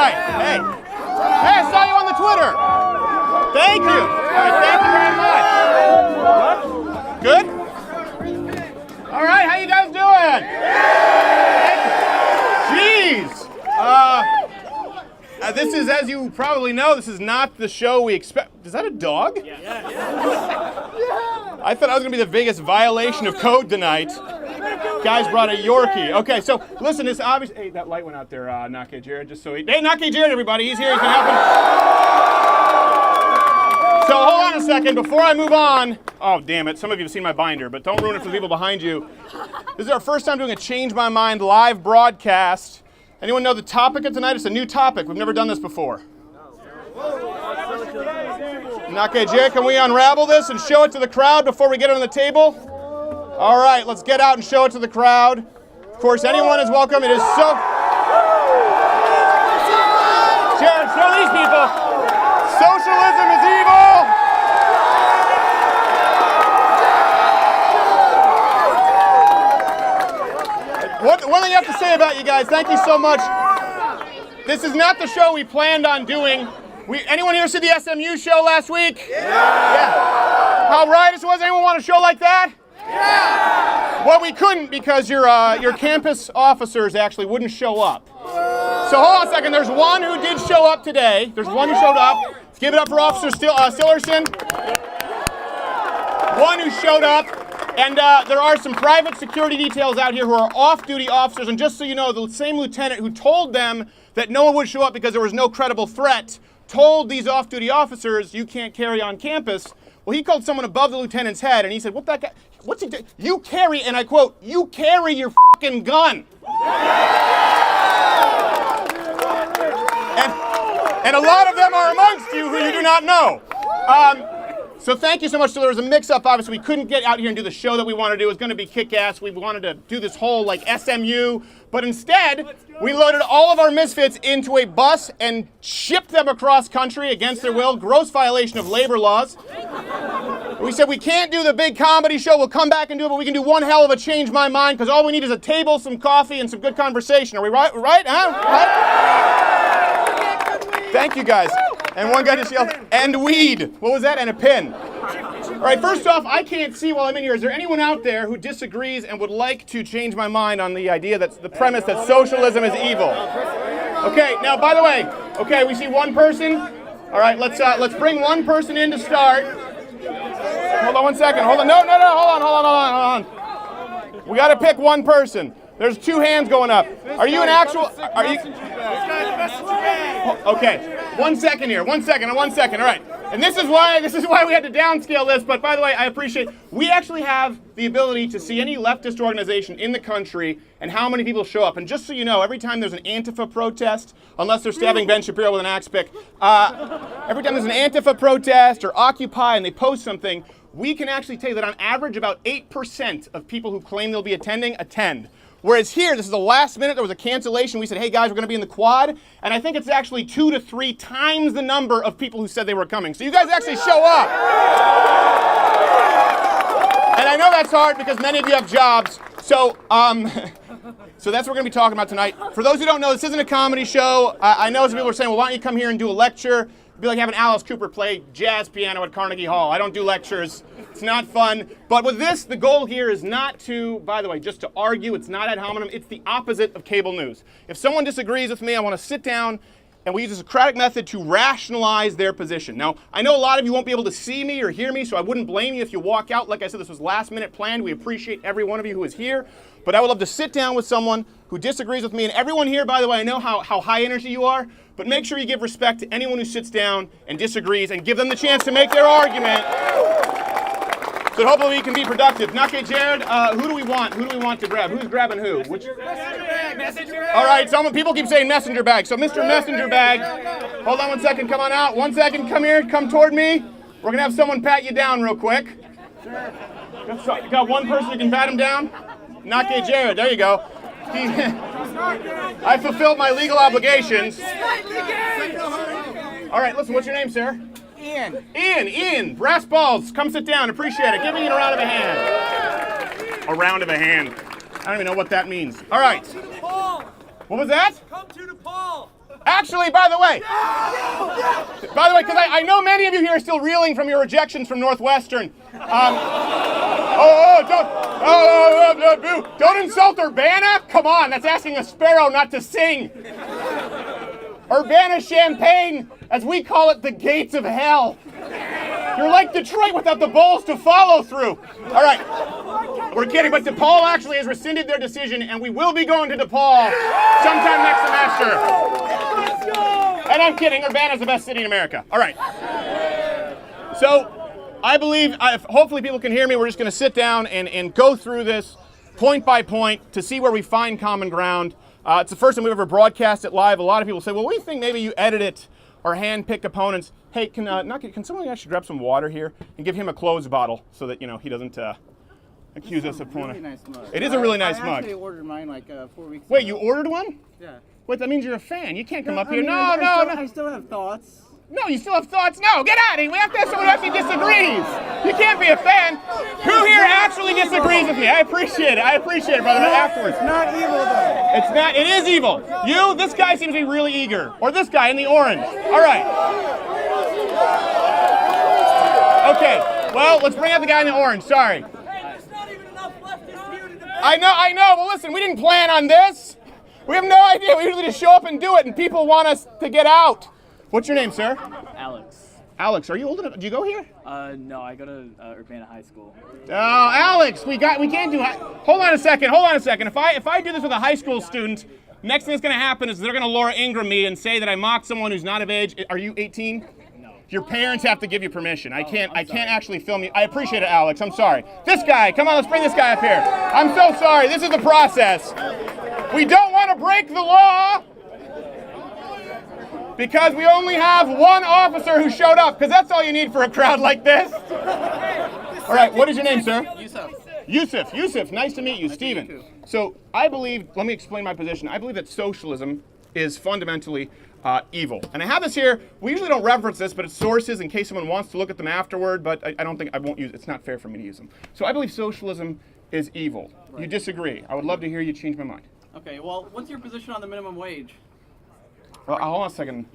right. Hey, I saw you on the Twitter. Thank you. All right, thank you very much. Good? All right, how you guys doing? Jeez. This is, as you probably know, this is not the show we expect. Is that a dog? Yeah. I thought I was going to be the biggest violation of code tonight. Guys brought a Yorkie. Okay, so listen, this obviously. Hey, that light went out there, Nake Jared, just so he. Hey, Nake Jared, everybody, he's here, he's going to help him. So hold on a second, before I move on. Oh, damn it, some of you have seen my binder, but don't ruin it for the people behind you. This is our first time doing a Change My Mind live broadcast. Anyone know the topic of tonight? It's a new topic. We've never done this before. Nake Jared, can we unravel this and show it to the crowd before we get it on the table? All right, let's get out and show it to the crowd. Of course, anyone is welcome. It is so... Jared, show these people. Socialism is evil. One thing I have to say about you guys, thank you so much. This is not the show we planned on doing. Anyone here see the SMU show last week? Yeah. How riotous was? Anyone want a show like that? Yeah. Well, we couldn't because your campus officers actually wouldn't show up. So hold on a second. There's one who did show up today. There's one who showed up. Let's give it up for Officer Sillerson. One who showed up. And there are some private security details out here who are off-duty officers. And just so you know, the same lieutenant who told them that no one would show up because there was no credible threat told these off-duty officers, you can't carry on campus. Well, he called someone above the lieutenant's head, and he said, what's he doing? You carry, and I quote, you carry your fucking gun. And a lot of them are amongst you who you do not know. So thank you so much. So there was a mix-up, obviously. We couldn't get out here and do the show that we wanted to do. It was going to be kick-ass. We wanted to do this whole, like, SMU. But instead, we loaded all of our misfits into a bus and shipped them across country against their will. Gross violation of labor laws. We said we can't do the big comedy show. We'll come back and do it, but we can do one hell of a Change My Mind because all we need is a table, some coffee, and some good conversation. Are we right? Huh? Right? Thank you, guys. And one guy just yelled, and weed. What was that? And a pin. All right, first off, I can't see while I'm in here. Is there anyone out there who disagrees and would like to change my mind on the idea that's the premise that socialism is evil? Okay, now, by the way, okay, we see one person. All right, let's bring one person in to start. Hold on one second. Hold on. No. Hold on. We got to pick one person. There's two hands going up. Are you an actual... Are you... Okay. One second. All right. And this is why we had to downscale this. But by the way, I appreciate we actually have the ability to see any leftist organization in the country and how many people show up. And just so you know, every time there's an Antifa protest, unless they're stabbing Ben Shapiro with an axe pick, every time there's an Antifa protest or Occupy and they post something, we can actually tell you that on average about 8% of people who claim they'll be attend. Whereas here, this is the last minute, there was a cancellation. We said, hey guys, we're going to be in the quad. And I think it's actually 2 to 3 times the number of people who said they were coming. So you guys actually show up. And I know that's hard because many of you have jobs. So so that's what we're going to be talking about tonight. For those who don't know, this isn't a comedy show. I know some people are saying, well, why don't you come here and do a lecture? It'd be like having Alice Cooper play jazz piano at Carnegie Hall. I don't do lectures. It's not fun. But with this, the goal here is not to, by the way, just to argue. It's not ad hominem. It's the opposite of cable news. If someone disagrees with me, I want to sit down and we use a Socratic method to rationalize their position. Now, I know a lot of you won't be able to see me or hear me, so I wouldn't blame you if you walk out. Like I said, this was last minute planned. We appreciate every one of you who is here. But I would love to sit down with someone who disagrees with me. And everyone here, by the way, I know how high energy you are, but make sure you give respect to anyone who sits down and disagrees and give them the chance to make their argument. So hopefully we can be productive. Nake Jared, who do we want? Who do we want to grab? Who's grabbing who? Messenger bag. All right, people keep saying messenger bag. So Mr. Messenger Bag, hold on one second, come on out. 1 second, come here, come toward me. We're gonna have someone pat you down real quick. Got one person who can pat him down? Nake Jared, there you go. I fulfilled my legal obligations. All right, listen, what's your name, sir? Ian, brass balls, come sit down, appreciate it. Give me a round of a hand. A round of a hand. I don't even know what that means. All right. What was that? Come to Nepal. Actually, by the way, because I know many of you here are still reeling from your rejections from Northwestern. Don't insult Urbana? Come on, that's asking a sparrow not to sing. Urbana-Champaign, as we call it, the gates of hell. You're like Detroit without the balls to follow through. All right, we're kidding, but DePaul actually has rescinded their decision, and we will be going to DePaul sometime next semester. And I'm kidding, Urbana's the best city in America. All right. So I believe, hopefully people can hear me, we're just going to sit down and go through this point by point to see where we find common ground. It's the first time we've ever broadcast it live. A lot of people say, well, we think maybe you edit it or hand-pick opponents. Hey, can someone actually grab some water here and give him a closed bottle so that, he doesn't accuse us of pulling really nice mug. It is a really nice mug. I actually ordered mine like 4 weeks ago. Wait, you ordered one? Yeah. Wait, that means you're a fan. You can't come up here. No. I still have thoughts. No, you still have thoughts? No, get out of here. We have to have someone who actually disagrees. You can't be a fan. Who here actually disagrees with me? I appreciate it, brother, but afterwards. It's not evil, though. It's not. It is evil. This guy seems to be really eager. Or this guy in the orange. All right. Okay, well, let's bring out the guy in the orange. Sorry. Hey, there's not even enough leftists here to debate. I know. Well, listen, we didn't plan on this. We have no idea. We usually just show up and do it, and people want us to get out. What's your name, sir? Alex. Alex, are you old enough? Do you go here? No, I go to Urbana High School. Oh, Alex, we can't do. Hold on a second. If I do this with a high school student, next thing that's going to happen is they're going to Laura Ingram me and say that I mocked someone who's not of age. Are you 18? No. Your parents have to give you permission. I can't actually film you. I appreciate it, Alex. I'm sorry. This guy, come on, let's bring this guy up here. I'm so sorry. This is the process. We don't want to break the law, because we only have one officer who showed up, because that's all you need for a crowd like this. All right, what is your name, sir? Yusuf, nice to meet you. Stephen. So I believe, let me explain my position. I believe that socialism is fundamentally evil. And I have this here. We usually don't reference this, but it's sources in case someone wants to look at them afterward, but I won't use it. It's not fair for me to use them. So I believe socialism is evil. Right. You disagree. I would love to hear you change my mind. Okay, well, what's your position on the minimum wage? Well, hold on a second.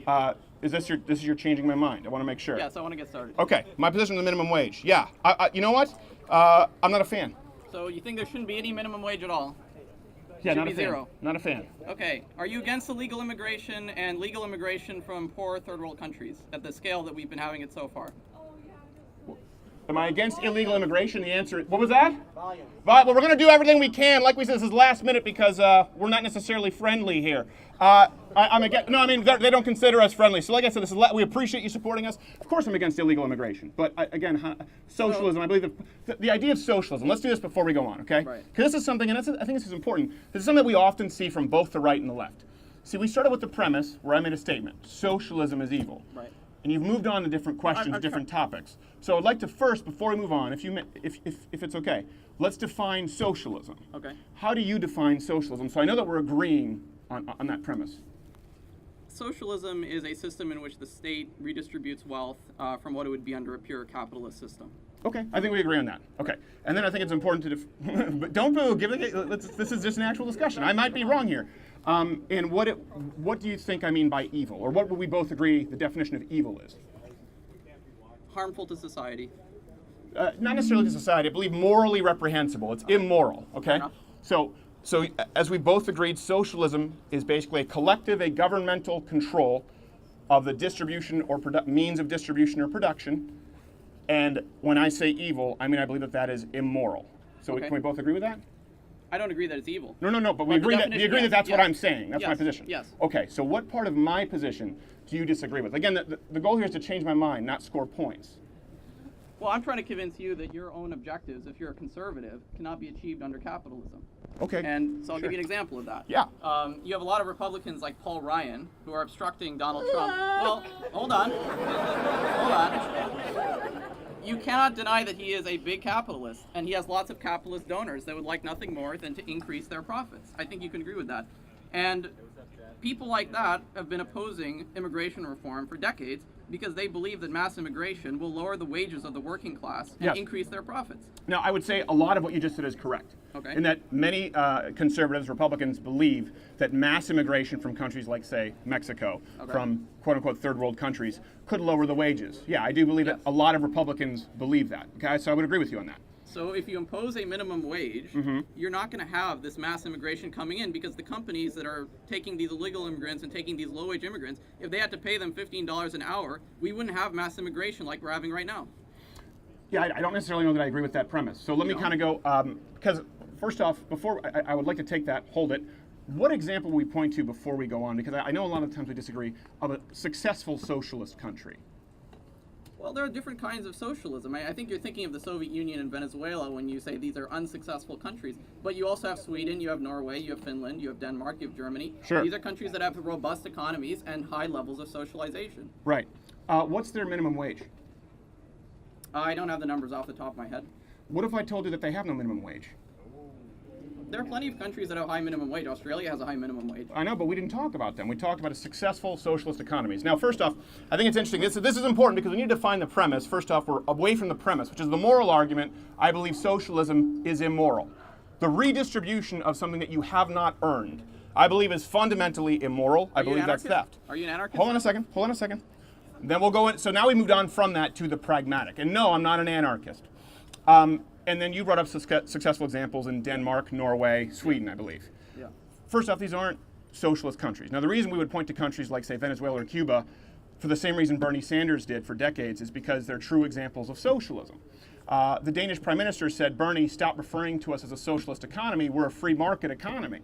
This is your changing my mind? I want to make sure. Yes, I want to get started. Okay, my position on the minimum wage. Yeah, you know what? I'm not a fan. So you think there shouldn't be any minimum wage at all? Yeah, Should not be a fan. zero. Not a fan. Okay, are you against illegal immigration and legal immigration from poor third world countries at the scale that we've been having it so far? Am I against illegal immigration? The answer is, what was that? Volume. Well, we're going to do everything we can. Like we said, this is last minute because we're not necessarily friendly here. I'm against, no, I mean, they don't consider us friendly. So like I said, we appreciate you supporting us. Of course I'm against illegal immigration. But again, socialism, I believe the idea of socialism, let's do this before we go on, okay? Right. Because this is something, and I think this is important, this is something that we often see from both the right and the left. See, we started with the premise where I made a statement, socialism is evil. Right. And you've moved on to different questions, different topics. So I'd like to first, before we move on, if it's okay, let's define socialism. Okay. How do you define socialism? So I know that we're agreeing on that premise. Socialism is a system in which the state redistributes wealth from what it would be under a pure capitalist system. Okay, I think we agree on that. Okay, and then I think it's important to but don't boo. This is just an actual discussion. I might be wrong here. And what do you think I mean by evil, or what would we both agree the definition of evil is? Harmful to society. Not necessarily to society. I believe morally reprehensible. It's immoral. Okay. So as we both agreed, socialism is basically a governmental control of the distribution or means of distribution or production. And when I say evil, I mean I believe that is immoral. So Okay. can we both agree with that? I don't agree that it's evil. No, but we agree that that's what I'm saying. That's my position. Yes. Okay, so what part of my position do you disagree with? Again, the goal here is to change my mind, not score points. Well, I'm trying to convince you that your own objectives, if you're a conservative, cannot be achieved under capitalism. Okay. And so I'll give you an example of that. Yeah. You have a lot of Republicans like Paul Ryan who are obstructing Donald Trump. Well, hold on. You cannot deny that he is a big capitalist, and he has lots of capitalist donors that would like nothing more than to increase their profits. I think you can agree with that. And people like that have been opposing immigration reform for decades because they believe that mass immigration will lower the wages of the working class and Yes. increase their profits. Now, I would say a lot of what you just said is correct. Okay. In that many conservatives, Republicans believe that mass immigration from countries like, say, Mexico, Okay. from quote-unquote third world countries, could lower the wages. Yeah, I do believe that a lot of Republicans believe that. Okay, so I would agree with you on that. So if you impose a minimum wage, you're not going to have this mass immigration coming in because the companies that are taking these illegal immigrants and taking these low-wage immigrants, if they had to pay them $15 an hour, we wouldn't have mass immigration like we're having right now. Yeah, I don't necessarily know that I agree with that premise. So let me No. kind of go, because first off, before I would like to take that, hold it. What example will we point to before we go on? Because I know a lot of times we disagree, of a successful socialist country. Well, there are different kinds of socialism. I think you're thinking of the Soviet Union and Venezuela when you say these are unsuccessful countries. But you also have Sweden, you have Norway, you have Finland, you have Denmark, you have Germany. Sure. These are countries that have robust economies and high levels of socialization. Right. What's their minimum wage? I don't have the numbers off the top of my head. What if I told you that they have no minimum wage? There are plenty of countries that have high minimum wage. Australia has a high minimum wage. I know, but we didn't talk about them. We talked about a successful socialist economies. Now, first off, I think it's interesting. This is important because we need to define the premise. First off, we're away from the premise, which is the moral argument. I believe socialism is immoral. The redistribution of something that you have not earned, I believe, is fundamentally immoral. I Are you an believe that's anarchist? theft. Are you an anarchist? Hold on a second. Then we'll go in. So now we moved on from that to the pragmatic. And no, I'm not an anarchist. And then you brought up successful examples in Denmark, Norway, Sweden, I believe. Yeah. First off, these aren't socialist countries. Now, the reason we would point to countries like, say, Venezuela or Cuba, for the same reason Bernie Sanders did for decades, is because they're true examples of socialism. The Danish Prime Minister said, Bernie, stop referring to us as a socialist economy. We're a free market economy.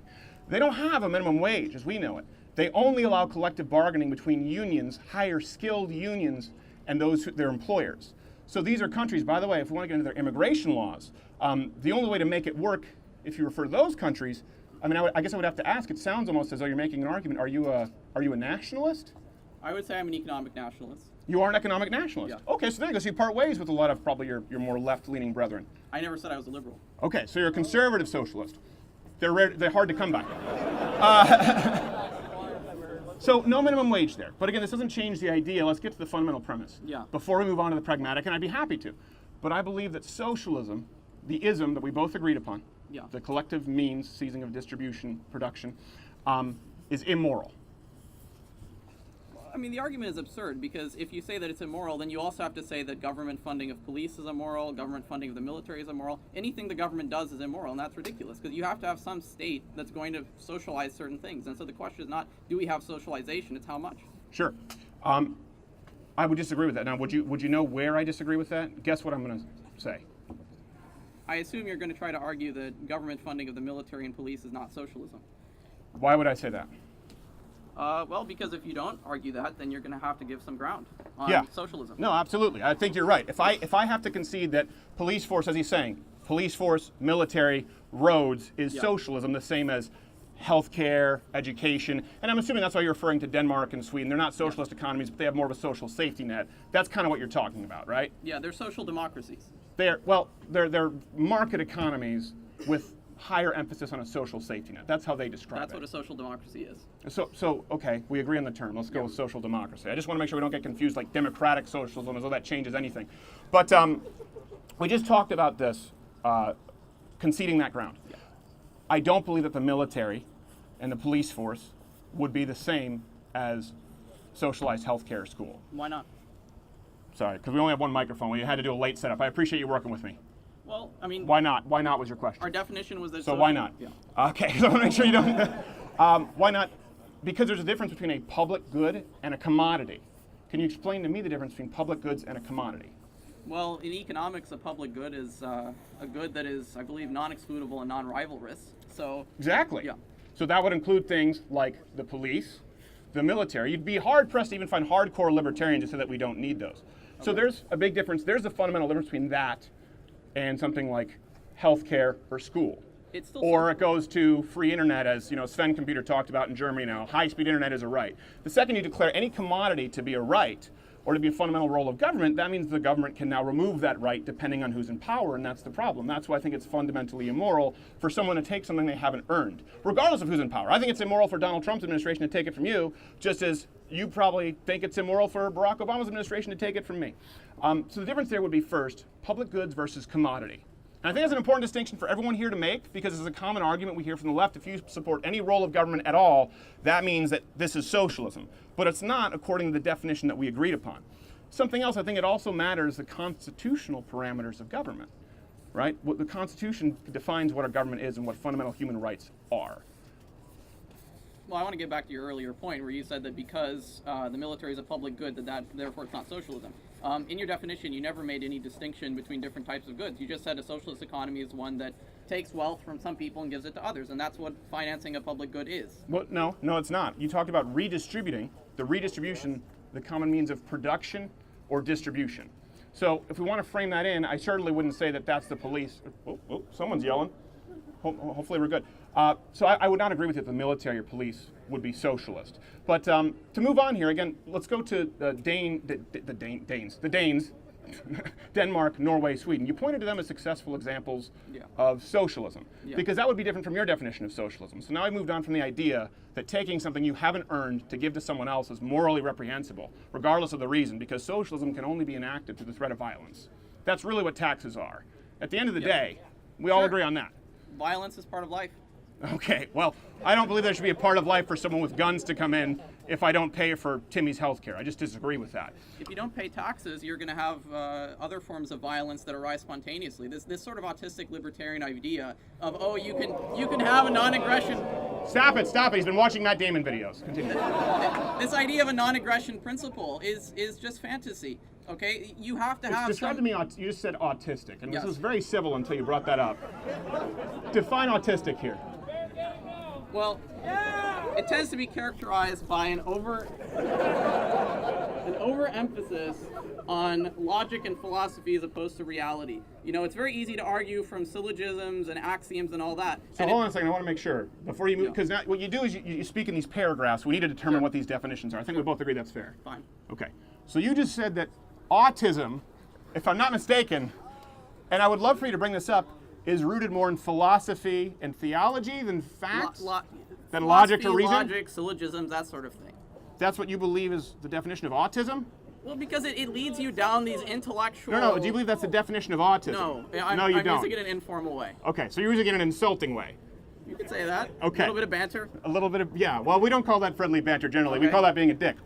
They don't have a minimum wage, as we know it. They only allow collective bargaining between unions, higher skilled unions, and their employers. So these are countries, by the way, if we want to get into their immigration laws, the only way to make it work, if you refer to those countries, I mean, I guess I would have to ask, it sounds almost as though you're making an argument. Are you a nationalist? I would say I'm an economic nationalist. You are an economic nationalist? Yeah. Okay, so there you go. So you part ways with a lot of probably your more left-leaning brethren. I never said I was a liberal. Okay, so you're a conservative socialist. They're hard to come by. So no minimum wage there. But again, this doesn't change the idea. Let's get to the fundamental premise. Yeah. Before we move on to the pragmatic, and I'd be happy to. But I believe that socialism, the ism that we both agreed upon, Yeah. the collective means, seizing of distribution, production, is immoral. I mean, the argument is absurd because if you say that it's immoral, then you also have to say that government funding of police is immoral, government funding of the military is immoral. Anything the government does is immoral, and that's ridiculous because you have to have some state that's going to socialize certain things. And so the question is not, do we have socialization? It's how much. Sure. I would disagree with that. Now, would you know where I disagree with that? Guess what I'm going to say. I assume you're going to try to argue that government funding of the military and police is not socialism. Why would I say that? Well, because if you don't argue that, then you're going to have to give some ground on Yeah. socialism. No, absolutely. I think you're right. If I have to concede that police force, as he's saying, police force, military, roads is Yeah. socialism, the same as healthcare, education, and I'm assuming that's why you're referring to Denmark and Sweden. They're not socialist economies, but they have more of a social safety net. That's kind of what you're talking about, right? Yeah, they're social democracies. They're market economies with higher emphasis on a social safety net. That's how they describe That's it. what a social democracy is. So okay, we agree on the term. Let's go with social democracy. I just want to make sure we don't get confused like democratic socialism as though that changes anything. But we just talked about this, conceding that ground. Yeah. I don't believe that the military and the police force would be the same as socialized healthcare school. Why not? Sorry, because we only have one microphone. We had to do a late setup. I appreciate you working with me. Well, I mean, Why not? Why not was your question? our definition was that. So why not? Yeah. Okay, so I want to make sure you don't. Why not? Because there's a difference between a public good and a commodity. Can you explain to me the difference between public goods and a commodity? Well, in economics, a public good is a good that is, I believe, non-excludable and non-rivalrous. So. Exactly. Yeah. So that would include things like the police, the military. You'd be hard-pressed to even find hardcore libertarians to say that we don't need those. So there's a big difference. There's a fundamental difference between that and something like healthcare or school. It's still Or social. it goes to free internet, as Sven Computer talked about in Germany now. High-speed internet is a right. The second you declare any commodity to be a right, or to be a fundamental role of government, that means the government can now remove that right depending on who's in power, and that's the problem. That's why I think it's fundamentally immoral for someone to take something they haven't earned, regardless of who's in power. I think it's immoral for Donald Trump's administration to take it from you, just as you probably think it's immoral for Barack Obama's administration to take it from me. So the difference there would be, first, public goods versus commodity. And I think that's an important distinction for everyone here to make, because it's a common argument we hear from the left. If you support any role of government at all, that means that this is socialism. But it's not, according to the definition that we agreed upon. Something else, I think it also matters the constitutional parameters of government, right? What the Constitution defines what a government is and what fundamental human rights are. Well, I want to get back to your earlier point where you said that because the military is a public good, that therefore it's not socialism. In your definition, you never made any distinction between different types of goods. You just said a socialist economy is one that takes wealth from some people and gives it to others, and that's what financing a public good is. Well, no, it's not. You talked about redistributing. The redistribution, the common means of production or distribution. So if we want to frame that in, I certainly wouldn't say that that's the police. Oh, someone's yelling. Hopefully we're good. So I would not agree with you that the military or police would be socialist. But to move on here, again, let's go to the Danes, Denmark, Norway, Sweden. You pointed to them as successful examples of socialism, because that would be different from your definition of socialism. So now I moved on from the idea that taking something you haven't earned to give to someone else is morally reprehensible, regardless of the reason, because socialism can only be enacted through the threat of violence. That's really what taxes are. At the end of the day, we all agree on that. Violence is part of life. Okay, well, I don't believe there should be a part of life for someone with guns to come in if I don't pay for Timmy's health care. I just disagree with that. If you don't pay taxes, you're going to have other forms of violence that arise spontaneously. This sort of autistic libertarian idea of, oh, you can have a non-aggression. Stop it. He's been watching Matt Damon videos. Continue. This idea of a non-aggression principle is just fantasy. Okay, you have to have. Describe to me. You just said autistic, and this was very civil until you brought that up. Define autistic here. Well, it tends to be characterized by an overemphasis on logic and philosophy as opposed to reality. You know, it's very easy to argue from syllogisms and axioms and all that. So hold on a second, I want to make sure, before you move, because what you do is you speak in these paragraphs. We need to determine what these definitions are. I think we both agree that's fair. Fine. Okay, so you just said that autism, if I'm not mistaken, and I would love for you to bring this up, is rooted more in philosophy and theology than facts? Than logic or reason? Logic, syllogisms, that sort of thing. That's what you believe is the definition of autism? Well, because it leads you down these intellectual... No, do you believe that's the definition of autism? No, you I'm don't. using it in an informal way. Okay, so you're using it in an insulting way. You could say that. Okay. A little bit of banter. A little bit of, yeah. Well, we don't call that friendly banter generally. We call that being a dick.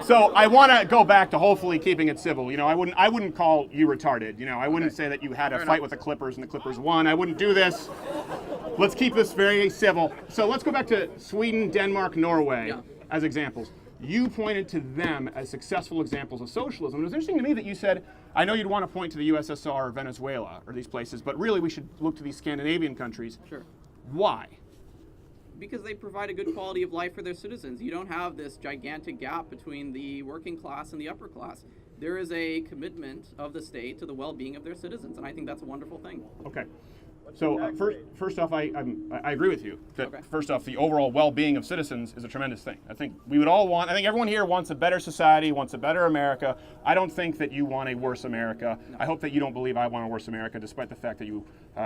So I want to go back to hopefully keeping it civil. You know, I wouldn't call you retarded. You know, I wouldn't say that you had a fight with the Clippers and the Clippers won. I wouldn't do this. Let's keep this very civil. So let's go back to Sweden, Denmark, Norway as examples. You pointed to them as successful examples of socialism. It was interesting to me that you said, I know you'd want to point to the USSR or Venezuela or these places, but really we should look to these Scandinavian countries. Sure. Why? Because they provide a good quality of life for their citizens. You don't have this gigantic gap between the working class and the upper class. There is a commitment of the state to the well-being of their citizens, and I think that's a wonderful thing. Okay. So first off, I agree with you that first off, the overall well-being of citizens is a tremendous thing. I think we would all want, I think everyone here wants a better society, wants a better America. I don't think that you want a worse America. No. I hope that you don't believe I want a worse America, despite the fact that you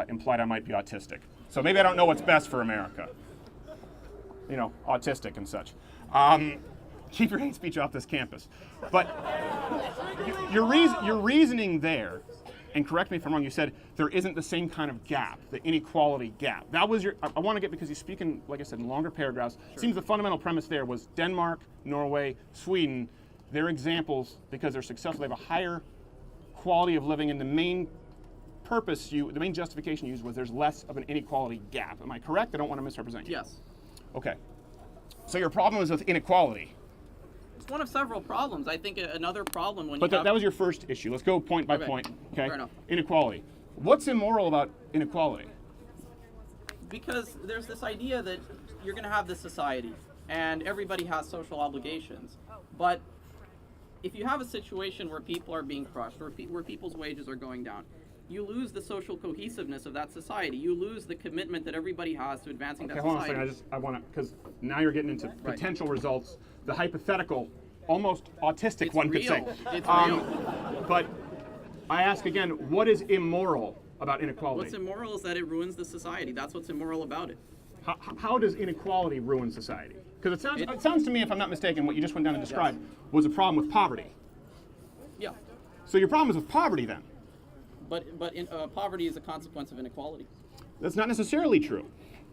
implied I might be autistic. So maybe I don't know what's best for America. You know, autistic and such. Keep your hate speech off this campus. But your reasoning there, and correct me if I'm wrong, you said there isn't the same kind of gap, the inequality gap. That was your, I want to get, because you speak in, like I said, in longer paragraphs. Sure. Seems the fundamental premise there was Denmark, Norway, Sweden, they're examples because they're successful. They have a higher quality of living, and the main the main justification used was there's less of an inequality gap. Am I correct? I don't want to misrepresent you. Yes. Okay. So your problem is with inequality. It's one of several problems. I think another problem when But that was your first issue. Let's go point by point. Okay. Fair enough. Inequality. What's immoral about inequality? Because there's this idea that you're going to have this society, and everybody has social obligations. But if you have a situation where people are being crushed, where people's wages are going down, you lose the social cohesiveness of that society. You lose the commitment that everybody has to advancing that society. Hold on a second. I want to, because now you're getting into potential results. The hypothetical almost autistic, It's one real. could say. It's real. But I ask again, what is immoral about inequality? What's immoral is that it ruins the society. That's what's immoral about it. How does inequality ruin society? Because it sounds to me, if I'm not mistaken, what you just went down and described was a problem with poverty. Yeah. So your problem is with poverty then? But poverty is a consequence of inequality. That's not necessarily true.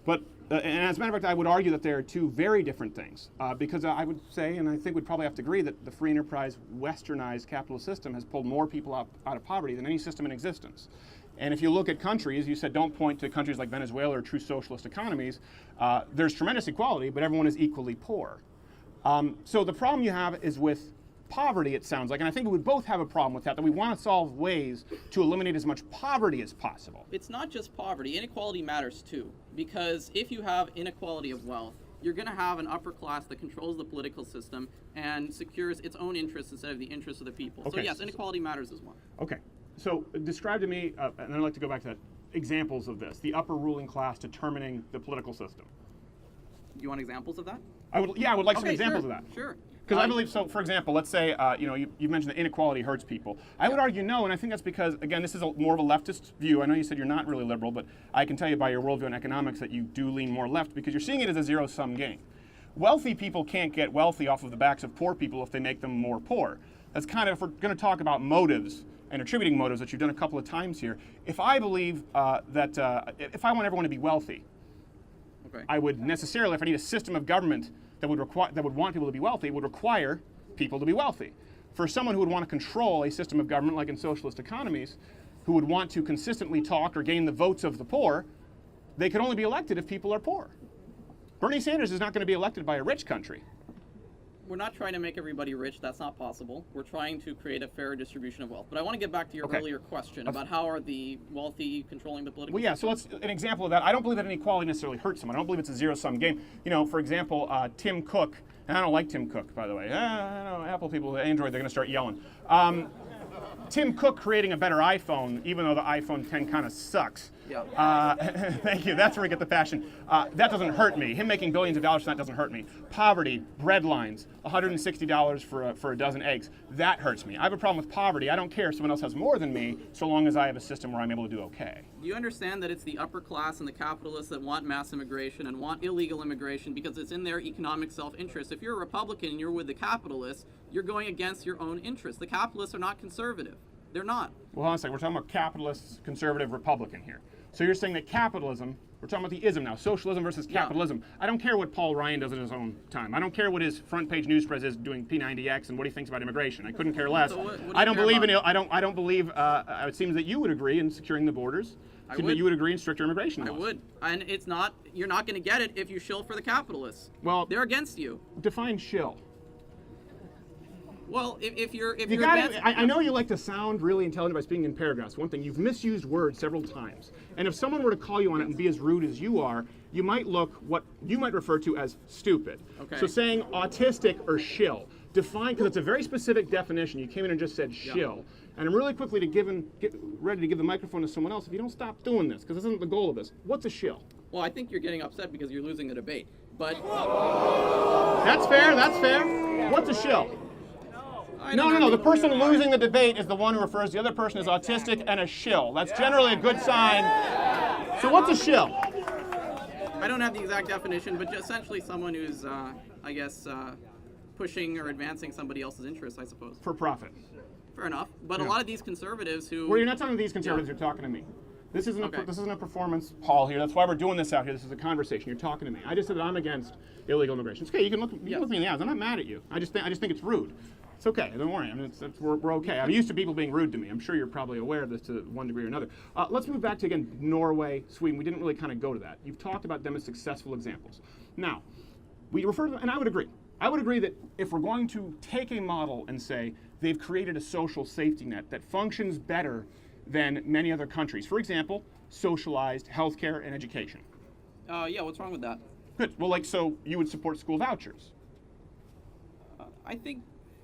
But, and as a matter of fact, I would argue that there are two very different things. Because I would say, and I think we'd probably have to agree, that the free enterprise, westernized capitalist system has pulled more people out of poverty than any system in existence. And if you look at countries, you said don't point to countries like Venezuela or true socialist economies, there's tremendous equality, but everyone is equally poor. So the problem you have is with poverty, it sounds like, and I think we would both have a problem with that we want to solve ways to eliminate as much poverty as possible. It's not just poverty. Inequality matters too, because if you have inequality of wealth, you're going to have an upper class that controls the political system and secures its own interests instead of the interests of the people. Okay. So yes, inequality matters as well. Okay, so describe to me, and then I'd like to go back to that, examples of this, the upper ruling class determining the political system. Do you want examples of that? I would like some Okay, examples sure, of that. Sure. Because I believe, so for example, let's say, you mentioned that inequality hurts people. I would argue no, and I think that's because, again, this is more of a leftist view. I know you said you're not really liberal, but I can tell you by your worldview on economics that you do lean more left because you're seeing it as a zero-sum game. Wealthy people can't get wealthy off of the backs of poor people if they make them more poor. That's kind of, if we're going to talk about motives and attributing motives, which you've done a couple of times here, if I believe if I want everyone to be wealthy, Okay. I would necessarily, if I need a system of government that would want people to be wealthy, would require people to be wealthy. For someone who would want to control a system of government like in socialist economies, who would want to consistently talk or gain the votes of the poor, they could only be elected if people are poor. Bernie Sanders is not going to be elected by a rich country. We're not trying to make everybody rich. That's not possible. We're trying to create a fair distribution of wealth. But I want to get back to your earlier question about how are the wealthy controlling the political Well, yeah, so system. an example of that, I don't believe that inequality necessarily hurts someone. I don't believe it's a zero-sum game. You know, for example, Tim Cook, and I don't like Tim Cook, by the way. I know Apple people, Android, they're going to start yelling. Tim Cook creating a better iPhone, even though the iPhone 10 kind of sucks. Yeah. Thank you. That's where we get the passion. That doesn't hurt me. Him making billions of dollars from that doesn't hurt me. Poverty, bread lines, $160 for a dozen eggs. That hurts me. I have a problem with poverty. I don't care if someone else has more than me, so long as I have a system where I'm able to do okay. Do you understand that it's the upper class and the capitalists that want mass immigration and want illegal immigration because it's in their economic self-interest? If you're a Republican and you're with the capitalists, you're going against your own interests. The capitalists are not conservative. They're not. Well, hold on a second. We're talking about capitalist, conservative, Republican here. So you're saying that capitalism, we're talking about the ism now, socialism versus capitalism. I don't care what Paul Ryan does in his own time. I don't care what his front page news press is doing P90X and what he thinks about immigration. I couldn't care less. So what do you I don't care believe about? I don't believe. It seems that you would agree in securing the borders. It seems that you would agree in stricter immigration laws. I would. And it's not, you're not going to get it if you shill for the capitalists. Well, they're against you. Define shill. Well, if you're I know you like to sound really intelligent by speaking in paragraphs. One thing, you've misused words several times. And if someone were to call you on it and be as rude as you are, you might look what you might refer to as stupid. Okay. So saying autistic or shill, define, because it's a very specific definition. You came in and just said shill. And I'm really quickly get ready to give the microphone to someone else. If you don't stop doing this, because this isn't the goal of this. What's a shill? Well, I think you're getting upset because you're losing the debate. But That's fair, that's fair. What's a shill? No. The person losing the debate is the one who refers the other person as autistic and a shill. That's generally a good sign. So what's a shill? I don't have the exact definition, but just essentially someone who's, I guess, pushing or advancing somebody else's interests, I suppose. For profit. Fair enough. But a lot of these conservatives who... Well, you're not talking to these conservatives, you're talking to me. This isn't a performance, Paul, here. That's why we're doing this out here. This is a conversation. You're talking to me. I just said that I'm against illegal immigration. It's okay. You can look me in the eyes. I'm not mad at you. I just think it's rude. It's okay. Don't worry. I mean, we're okay. I'm used to people being rude to me. I'm sure you're probably aware of this to one degree or another. Let's move back to, again, Norway, Sweden. We didn't really kind of go to that. You've talked about them as successful examples. Now, we refer to them, and I would agree. I would agree that if we're going to take a model and say they've created a social safety net that functions better than many other countries, for example, socialized healthcare and education. Yeah, what's wrong with that? Good. Well, so you would support school vouchers. I think,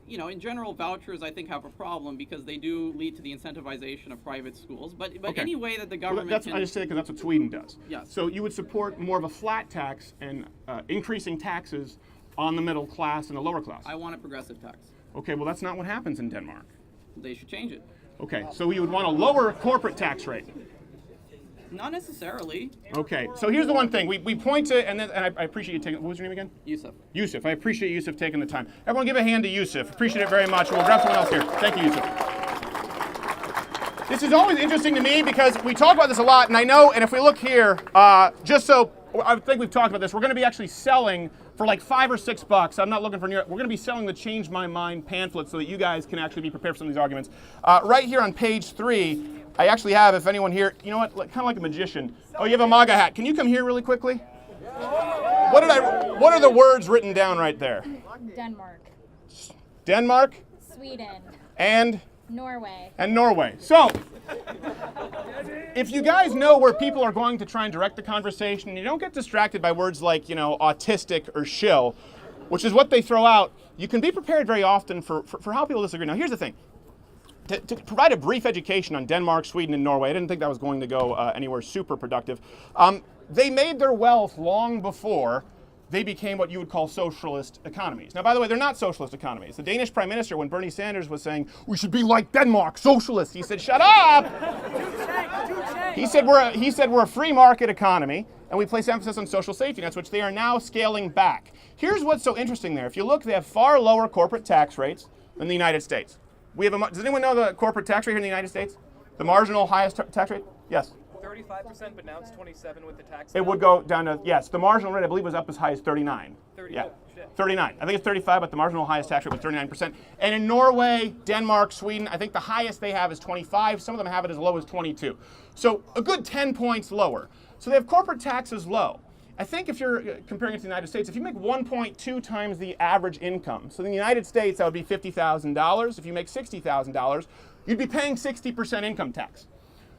in general, vouchers, I think, have a problem because they do lead to the incentivization of private schools. But Okay. any way that the government I just say it because that's what Sweden does. Yes. So you would support more of a flat tax and increasing taxes on the middle class and the lower class. I want a progressive tax. Okay, well, that's not what happens in Denmark. They should change it. Okay, so you would want a lower corporate tax rate. Not necessarily. Okay, so here's the one thing. We point to, and I appreciate you taking, what was your name again? Yusuf. Yusuf. I appreciate Yusuf taking the time. Everyone give a hand to Yusuf. Appreciate it very much. We'll grab someone else here. Thank you, Yusuf. This is always interesting to me because we talk about this a lot, and I know, and if we look here, just so, I think we've talked about this, we're going to be actually selling for like $5 or $6. I'm not looking for we're going to be selling the Change My Mind pamphlet so that you guys can actually be prepared for some of these arguments. Right here on page 3, I actually have, if anyone here, you know what, kind of like a magician. Oh, you have a MAGA hat. Can you come here really quickly? What are the words written down right there? Denmark, Denmark Sweden, and Norway. Norway. So, if you guys know where people are going to try and direct the conversation, you don't get distracted by words like, autistic or shill, which is what they throw out, you can be prepared very often for how people disagree. Now, here's the thing. To provide a brief education on Denmark, Sweden, and Norway, I didn't think that was going to go anywhere super productive. They made their wealth long before they became what you would call socialist economies. Now, by the way, they're not socialist economies. The Danish Prime Minister, when Bernie Sanders was saying, we should be like Denmark, socialist, he said, shut up! He said we're a free market economy, and we place emphasis on social safety nets, which they are now scaling back. Here's what's so interesting there. If you look, they have far lower corporate tax rates than the United States. Does anyone know the corporate tax rate here in the United States? The marginal highest tax rate? Yes. 35%, but now it's 27 with the tax. It would go down to, yes, the marginal rate I believe was up as high as 39. 30, yeah, oh, shit. 39. I think it's 35, but the marginal highest tax rate was 39%. And in Norway, Denmark, Sweden, I think the highest they have is 25. Some of them have it as low as 22. So a good 10 points lower. So they have corporate taxes low. I think if you're comparing it to the United States, if you make 1.2 times the average income, so in the United States that would be $50,000. If you make $60,000, you'd be paying 60% income tax.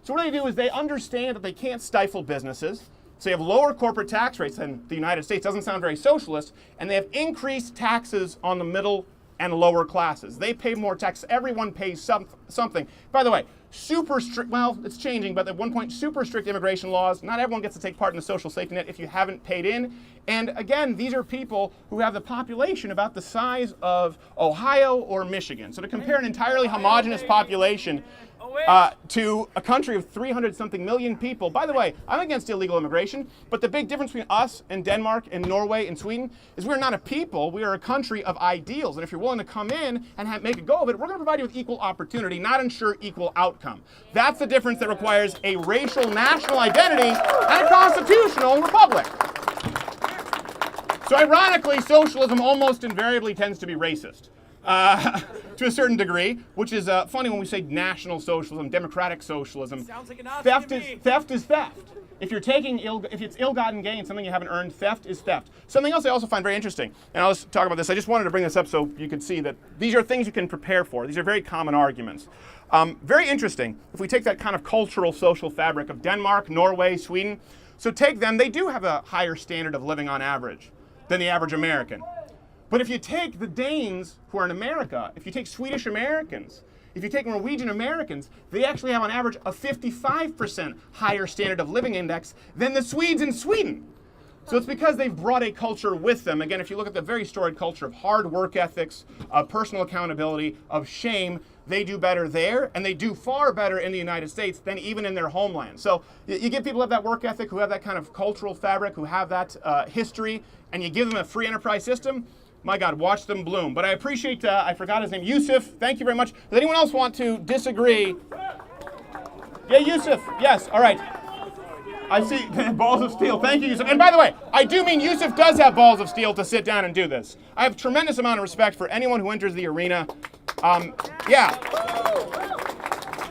So what they do is they understand that they can't stifle businesses, so they have lower corporate tax rates than the United States. Doesn't sound very socialist, and they have increased taxes on the middle and lower classes. They pay more tax. Everyone pays something. By the way, super strict, well, it's changing, but at one point, super strict immigration laws. Not everyone gets to take part in the social safety net if you haven't paid in. And again, these are people who have the population about the size of Ohio or Michigan. So to compare an entirely homogenous population to a country of 300-something million people. By the way, I'm against illegal immigration, but the big difference between us and Denmark and Norway and Sweden is we're not a people, we are a country of ideals. And if you're willing to come in and make a go of it, we're going to provide you with equal opportunity, not ensure equal outcome. That's the difference that requires a racial national identity and a constitutional republic. So ironically, socialism almost invariably tends to be racist. To a certain degree, which is funny when we say national socialism, democratic socialism. Sounds like an Nazi Theft to is me. theft is theft. If you're taking if it's ill-gotten gain, something you haven't earned, theft is theft. Something else I also find very interesting, and I'll just talk about this. I just wanted to bring this up so you can see that these are things you can prepare for. These are very common arguments. Very interesting. If we take that kind of cultural social fabric of Denmark, Norway, Sweden, so take them. They do have a higher standard of living on average than the average American. But if you take the Danes who are in America, if you take Swedish Americans, if you take Norwegian Americans, they actually have on average a 55% higher standard of living index than the Swedes in Sweden. So it's because they've brought a culture with them. Again, if you look at the very storied culture of hard work ethics, of personal accountability, of shame, they do better there, and they do far better in the United States than even in their homeland. So you get people who have that work ethic, who have that kind of cultural fabric, who have that history, and you give them a free enterprise system, my God, watch them bloom. But I appreciate, I forgot his name, Yusuf. Thank you very much. Does anyone else want to disagree? Yeah, Yusuf. Yes, all right. I see balls of steel. Thank you, Yusuf. And by the way, I do mean Yusuf does have balls of steel to sit down and do this. I have tremendous amount of respect for anyone who enters the arena. Yeah.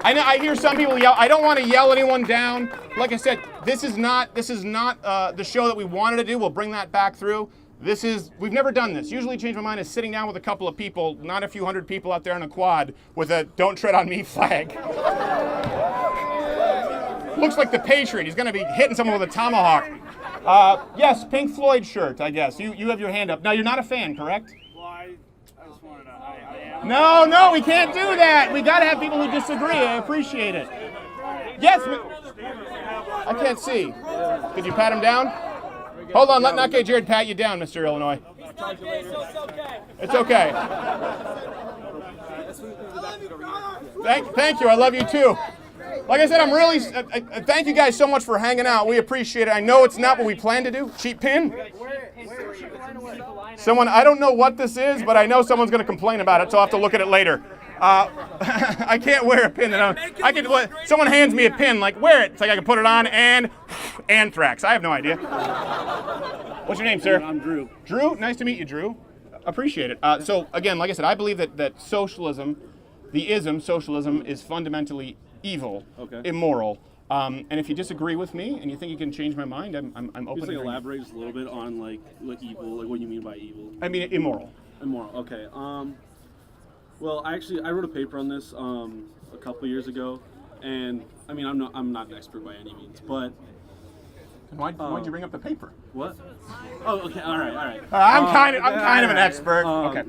I hear some people yell. I don't want to yell anyone down. Like I said, this is not the show that we wanted to do. We'll bring that back through. We've never done this. Usually Change My Mind is sitting down with a couple of people, not a few hundred people out there on a quad with a "Don't tread on me" flag. Looks like the Patriot. He's going to be hitting someone with a tomahawk. Yes, Pink Floyd shirt, I guess. You have your hand up. Now, you're not a fan, correct? Well, I just wanted to, I am. No, we can't do that. We got to have people who disagree. I appreciate it. Yes, I can't see. Could you pat him down? Hold on, let Nake Jared pat you down, Mr. Illinois. It's not gay, so it's okay. It's okay. Thank you. I love you too. Like I said, I'm really thank you guys so much for hanging out. We appreciate it. I know it's not what we planned to do. Cheap pin. Someone, I don't know what this is, but I know someone's going to complain about it, so I'll have to look at it later. I can't wear a pin. Someone hands me a pin, like, wear it. It's like I can put it on and anthrax. I have no idea. What's your name, sir? I'm Drew. Drew? Nice to meet you, Drew. Appreciate it. So, again, like I said, I believe that socialism, the ism, socialism, is fundamentally evil, immoral. And if you disagree with me and you think you can change my mind, I'm open Just to elaborate just a little bit on like evil, like what you mean by evil. I mean immoral. Immoral. Okay. Well, I wrote a paper on this a couple years ago, and I mean I'm not an expert by any means, but Why'd you bring up the paper? what? Oh, okay. All right. I'm kind of an expert. Okay.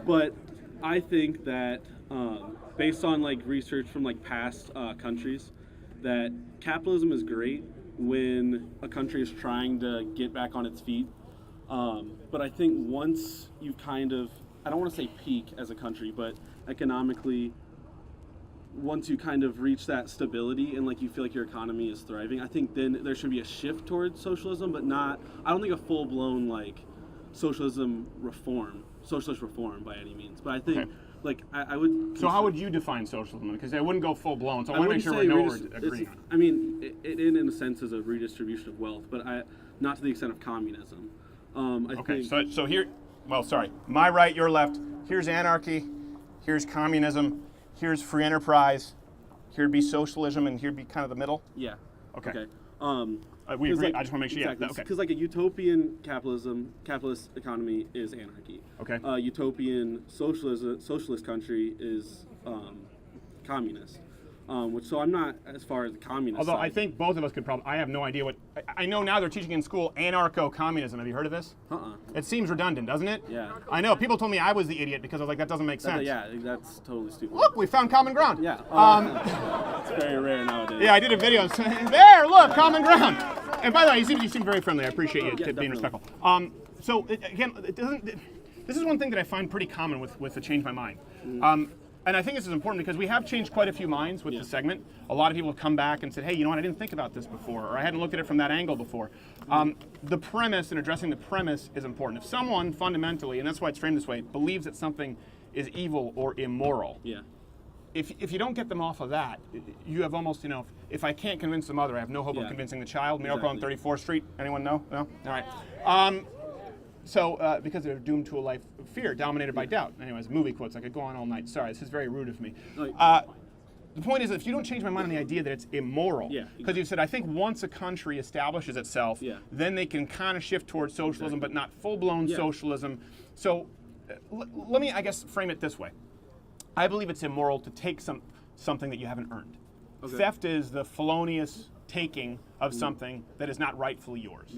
But I think that based on like research from like past countries, that capitalism is great when a country is trying to get back on its feet. But I think once you kind of, I don't want to say peak as a country, but economically, once you kind of reach that stability and like you feel like your economy is thriving, I think then there should be a shift towards socialism, but not, I don't think a full-blown like socialist reform by any means. But I think like I would. So how would you define socialism? Because I wouldn't go full blown. So I want to make sure we know what we're agreeing on. I mean, it in a sense is a redistribution of wealth, but not to the extent of communism. I think, so here, well, sorry, my right, your left. Here's anarchy. Here's communism. Here's free enterprise. Here'd be socialism, and here'd be kind of the middle. Yeah. Okay. We agree. like, I just want to make sure. Exactly. Yeah. Okay. Because like a utopian capitalist economy is anarchy. Okay. Utopian socialist country is communist. So I'm not as far as the communist. Although side. I think both of us could probably. I have no idea what. I know now they're teaching in school anarcho-communism. Have you heard of this? It seems redundant, doesn't it? Yeah. I know. People told me I was the idiot because I was like, that doesn't make sense. Yeah, that's totally stupid. Look, we found common ground. Yeah. It's very rare nowadays. Yeah, I did a video. There, look, common ground. And by the way, you seem very friendly. I appreciate you being respectful. So again, this is one thing that I find pretty common with the Change My Mind. And I think this is important because we have changed quite a few minds with the segment. A lot of people have come back and said, hey, you know what, I didn't think about this before, or I hadn't looked at it from that angle before. The premise and addressing the premise is important. If someone fundamentally, and that's why it's framed this way, believes that something is evil or immoral, if you don't get them off of that, you have almost, if I can't convince the mother, I have no hope of convincing the child. Miracle on 34th Street, anyone know? No? All right. So, because they're doomed to a life of fear, dominated by doubt. Anyways, movie quotes. I could go on all night. Sorry, this is very rude of me. The point is, if you don't change my mind on the idea that it's immoral, because you said, I think once a country establishes itself, then they can kind of shift towards socialism, but not full-blown socialism. So, let me, I guess, frame it this way. I believe it's immoral to take something that you haven't earned. Theft is the felonious taking of something that is not rightfully yours.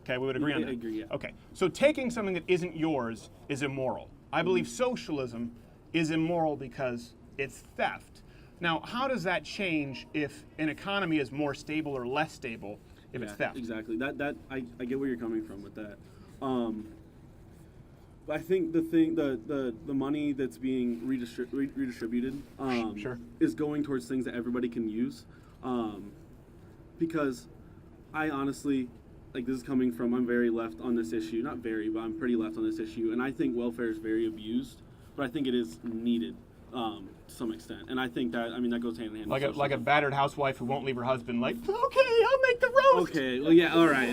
Okay, we would agree on that. I agree, yeah. Okay, so taking something that isn't yours is immoral. I believe socialism is immoral because it's theft. Now, how does that change if an economy is more stable or less stable if it's theft? Exactly. That I get where you're coming from with that. I think the money that's being redistributed is going towards things that everybody can use, because I honestly, like, this is coming from, I'm very left on this issue, not very, but I'm pretty left on this issue, and I think welfare is very abused, but I think it is needed to some extent, and I think that, that goes hand in hand. Like a battered housewife who won't leave her husband, like, okay, I'll make the roast. Okay, well, yeah, all right,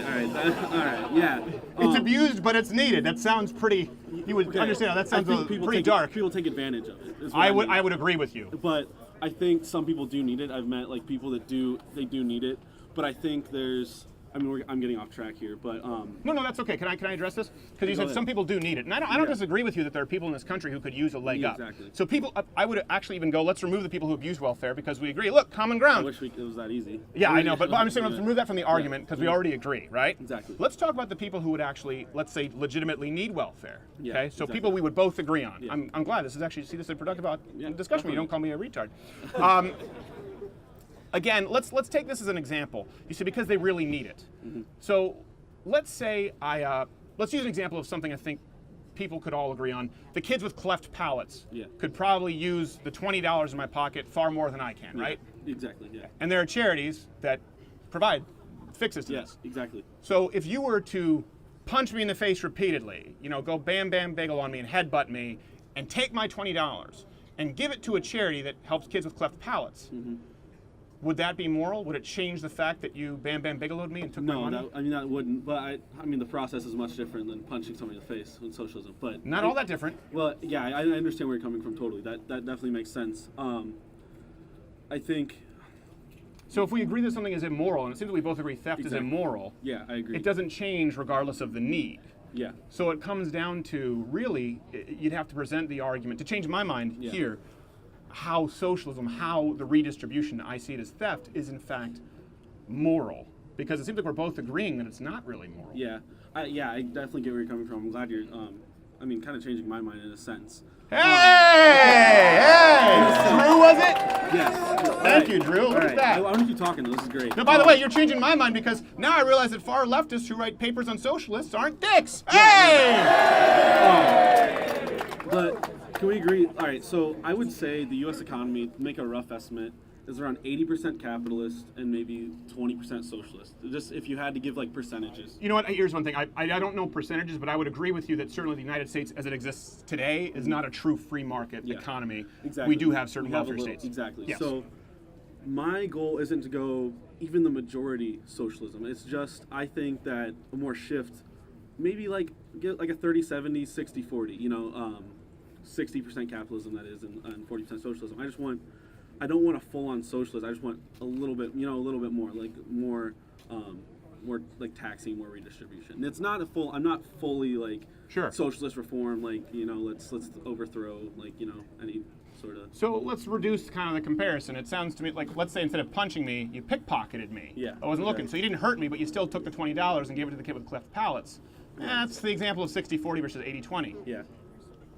yeah. It's abused, but it's needed. That sounds pretty, you would understand, that sounds pretty dark. People take advantage of it. I would agree with you. But I think some people do need it. I've met, like, people that do need it, but I think there's, I'm getting off track here, but no, that's okay. Can I address this? Because you said some people do need it, and I don't disagree with you that there are people in this country who could use a leg up. Exactly. So people, I would actually even go, let's remove the people who abuse welfare because we agree. Look, common ground. I wish it was that easy. Yeah, I know, but I'm saying let's remove that from the argument because we already agree, right? Exactly. Let's talk about the people who would actually, let's say, legitimately need welfare. Yeah, okay, so people we would both agree on. Yeah. I'm glad this is actually a productive discussion. Where you don't call me a retard. Again, let's take this as an example. You see, because they really need it. So let's say I let's use an example of something I think people could all agree on. The kids with cleft palates Yeah. could probably use the $20 in my pocket far more than I can, right? Exactly. Yeah. And there are charities that provide fixes to this. Yes. Exactly. So if you were to punch me in the face repeatedly, go bam, bam, bagel on me and headbutt me, and take my $20 and give it to a charity that helps kids with cleft palates, would that be moral? Would it change the fact that you bam, bam, bigelowed me and took my No, money? that wouldn't. But I mean, the process is much different than punching somebody in the face in socialism. But Not all that different. Well, yeah, I understand where you're coming from totally. That definitely makes sense. I think. So if we agree that something is immoral, and it seems that we both agree theft is Exactly. immoral, Yeah, I agree. it doesn't change regardless of the need. Yeah. So it comes down to really, you'd have to present the argument, to change my mind Yeah. here, how socialism, how the redistribution, I see it as theft, is in fact moral. Because it seems like we're both agreeing that it's not really moral. Yeah. I definitely get where you're coming from. I'm glad you're. Kind of changing my mind in a sense. Hey! Drew, was it? Yes. Thank you, Drew. Look at that. I want to keep talking. This is great. Now, by the way, you're changing my mind because now I realize that far leftists who write papers on socialists aren't dicks. Hey! But can we agree? All right, so I would say the U.S. economy, to make a rough estimate, is around 80% capitalist and maybe 20% socialist. Just if you had to give like percentages. You know what? Here's one thing. I don't know percentages, but I would agree with you that certainly the United States, as it exists today, is not a true free market Yeah. economy. Exactly. We do have certain We have a welfare little- states. Exactly. Yes. So my goal isn't to go even the majority socialism. It's just I think that a more shift, maybe like get like a 30-70, 60-40. 60% capitalism that is, and 40% socialism. I don't want a full-on socialist. I just want a little bit, a little bit more, like more like taxing, more redistribution. And it's not I'm not fully like Sure. socialist reform, like let's overthrow any sort of. So let's reduce kind of the comparison. It sounds to me like, let's say instead of punching me, you pickpocketed me. Yeah, I wasn't looking. right. So you didn't hurt me, but you still took the $20 and gave it to the kid with cleft palates. That's the example of 60-40 versus 80-20. Yeah.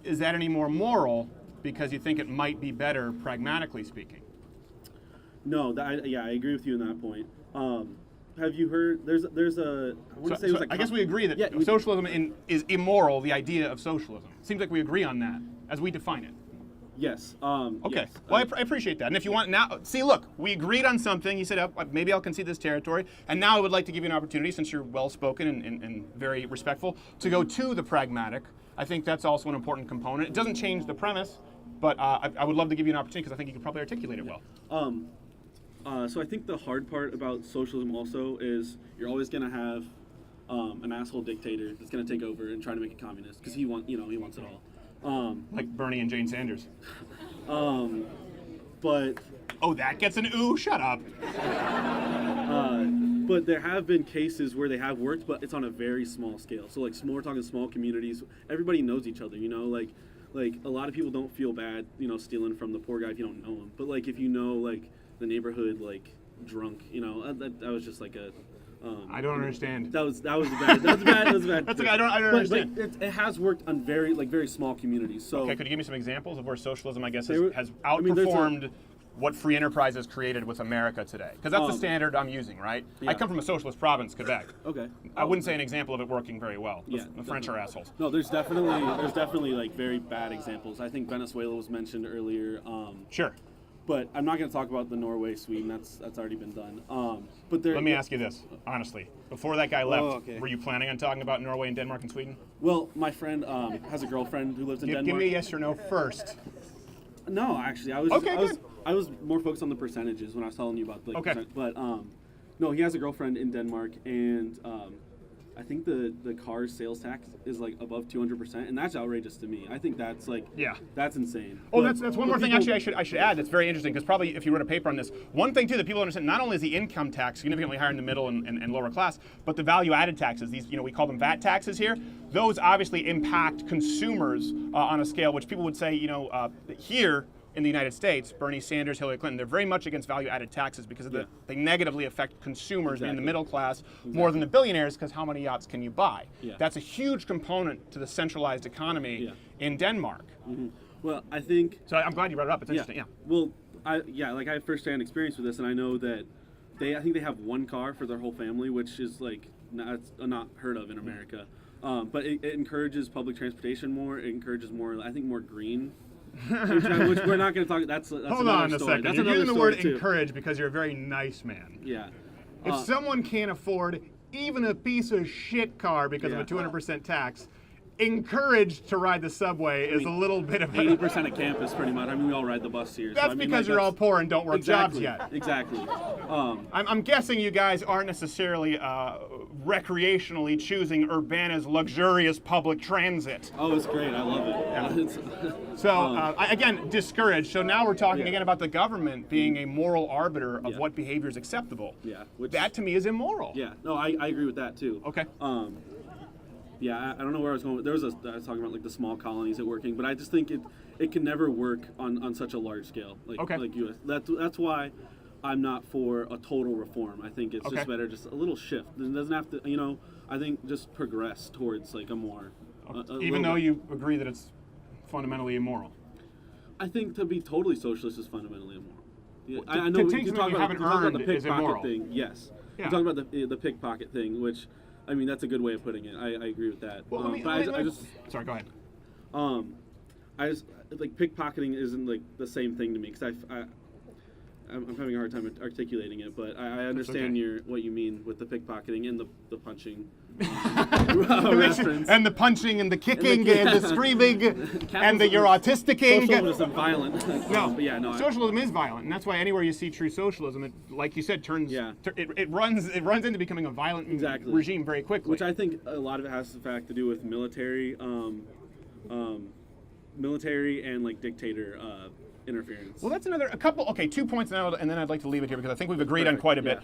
Is that any more moral because you think it might be better, pragmatically speaking? No, I agree with you on that point. Have you heard? There's a. I want to say it was like. I guess we agree that Yeah, socialism is immoral, the idea of socialism. Seems like we agree on that as we define it. Yes. Okay. Yes. Well, I appreciate that. And if you want now, see, look, we agreed on something. You said, maybe I'll concede this territory. And now I would like to give you an opportunity, since you're well-spoken and very respectful, to go to the pragmatic. I think that's also an important component. It doesn't change the premise, but I would love to give you an opportunity because I think you could probably articulate it well. So I think the hard part about socialism also is you're always going to have an asshole dictator that's going to take over and try to make it communist because he wants it all. Like Bernie and Jane Sanders. But Oh, that gets an ooh, shut up. But there have been cases where they have worked, but it's on a very small scale. So like we're talking small communities. Everybody knows each other, like a lot of people don't feel bad, stealing from the poor guy if you don't know him. But like if you know like the neighborhood like drunk, that was just like a. I don't understand. That was bad. That was bad. That's okay. I don't understand. But it has worked on very small communities. So Okay, could you give me some examples of where socialism, I guess, There has were- I mean, there's a- outperformed what free enterprise has created with America today? Because that's the standard I'm using, right? yeah. I come from a socialist province, Quebec. Okay. I wouldn't say an example of it working very well. Yeah, The French are assholes. No, there's definitely like very bad examples. I think Venezuela was mentioned earlier. Sure. But I'm not going to talk about the Norway, Sweden. That's already been done. But there. Let me ask you this, honestly. Before that guy left, okay. were you planning on talking about Norway and Denmark and Sweden? Well, my friend has a girlfriend who lives in Denmark. Give me a yes or no first. No, actually, I was. Okay, I was, good. I was more focused on the percentages when I was telling you about the. Okay. But no, he has a girlfriend in Denmark, and I think the car sales tax is like above 200%, and that's outrageous to me. I think that's like. Yeah. That's insane. Oh, But- that's one but more thing. people- Actually, I should add. That's very interesting because probably if you wrote a paper on this, one thing too that people understand not only is the income tax significantly higher in the middle and lower class, but the value-added taxes. These, we call them VAT taxes here. Those obviously impact consumers on a scale which people would say, here in the United States, Bernie Sanders, Hillary Clinton, they're very much against value-added taxes because of they negatively affect consumers being the Exactly. middle class more than the billionaires because how many yachts can you buy? Yeah. That's a huge component to the centralized economy Yeah. in Denmark. Well, I think. So I'm glad you brought it up. It's interesting. Yeah. Well, I have firsthand experience with this, and I know that I think they have one car for their whole family, which is like not heard of in America. But it encourages public transportation more. It encourages more, I think, more green. Which we're not going to talk. That's Hold another on a story. second. That's You're another using the story word too. encourage because you're a very nice man. Yeah. If someone can't afford even a piece of shit car because of a 200% tax, encouraged to ride the subway is a little bit of 80% of campus, pretty much. I mean, we all ride the bus here. That's because you're all poor and don't work jobs yet. Exactly. I'm guessing you guys aren't necessarily recreationally choosing Urbana's luxurious public transit. Oh, it's great. I love it. So, again, discouraged. So now we're talking again about the government being a moral arbiter of what behavior is acceptable. Yeah. That to me is immoral. Yeah. No, I agree with that too. Okay. Yeah, I don't know where I was going. I was talking about like the small colonies at working, but I just think it can never work on such a large scale like U.S. That's why I'm not for a total reform. I think it's just better just a little shift. It doesn't have to, I think just progress towards like a more. Even though you agree that it's fundamentally immoral. I think to be totally socialist is fundamentally immoral. Yeah, I to know take we can something talk you about, haven't the earned is immoral. pickpocket thing. Yes. Yeah. We're talking about the pickpocket thing, which. I mean, that's a good way of putting it. I agree with that. Well, sorry, go ahead. I just like pickpocketing isn't like the same thing to me because I'm having a hard time articulating it, but I understand what you mean with the pickpocketing and the punching. And the punching and the kicking and the screaming and the you're autisticing. Socialism violent. No, but yeah, no. Socialism is violent, and that's why anywhere you see true socialism, it, like you said, turns. Yeah. It runs into becoming a violent regime very quickly. Which I think a lot of it has to do with military and like dictator interference. Well, that's a couple. Okay, 2 points now, and then I'd like to leave it here because I think we've agreed on quite a bit.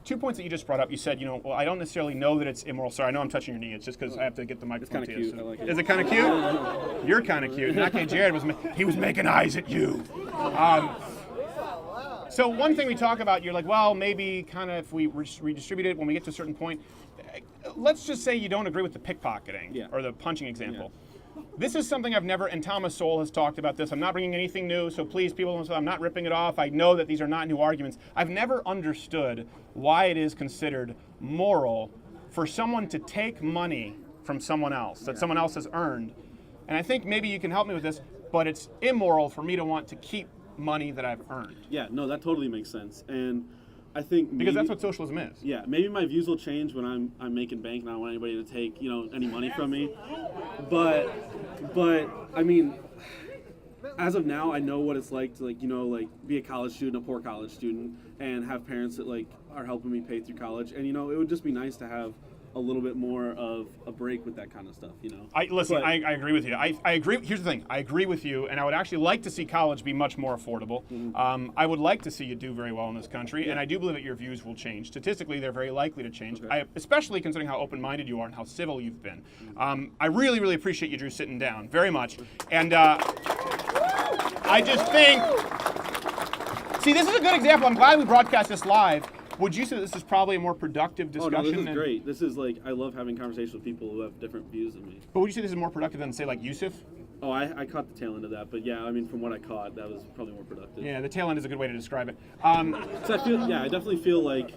2 points that you just brought up. You said, well, I don't necessarily know that it's immoral. Sorry, I know I'm touching your knee. It's just because I have to get the microphone to you. It's kind of cute. I like it. Is it kind of cute? You're kind of cute. In that case, Jared was making eyes at you. So one thing we talk about, you're like, well, maybe kind of if we redistribute it when we get to a certain point. Let's just say you don't agree with the pickpocketing or the punching example. Yeah. This is something I've never, and Thomas Sowell has talked about this. I'm not bringing anything new, so please, people don't say I'm not ripping it off. I know that these are not new arguments. I've never understood why it is considered moral for someone to take money from someone else that someone else has earned. And I think maybe you can help me with this, but it's immoral for me to want to keep money that I've earned. Yeah, no, that totally makes sense. And I think because that's what socialism is. Yeah, maybe my views will change when I'm making bank and I don't want anybody to take any money from me. But I mean, as of now, I know what it's like to be a college student, a poor college student, and have parents that are helping me pay through college. And it would just be nice to have a little bit more of a break with that kind of stuff, I agree with you. I agree. Here's the thing. I agree with you, and I would actually like to see college be much more affordable. Mm-hmm. I would like to see you do very well in this country, and I do believe that your views will change. Statistically, they're very likely to change, especially considering how open-minded you are and how civil you've been. I really, really appreciate you, Drew, sitting down very much. And I just think, see, this is a good example. I'm glad we broadcast this live. Would you say that this is probably a more productive discussion? Oh, no, this is great. This is I love having conversations with people who have different views than me. But would you say this is more productive than, say, like Yusuf? Oh, I caught the tail end of that, but yeah, I mean, from what I caught, that was probably more productive. Yeah, the tail end is a good way to describe it. So I definitely feel like,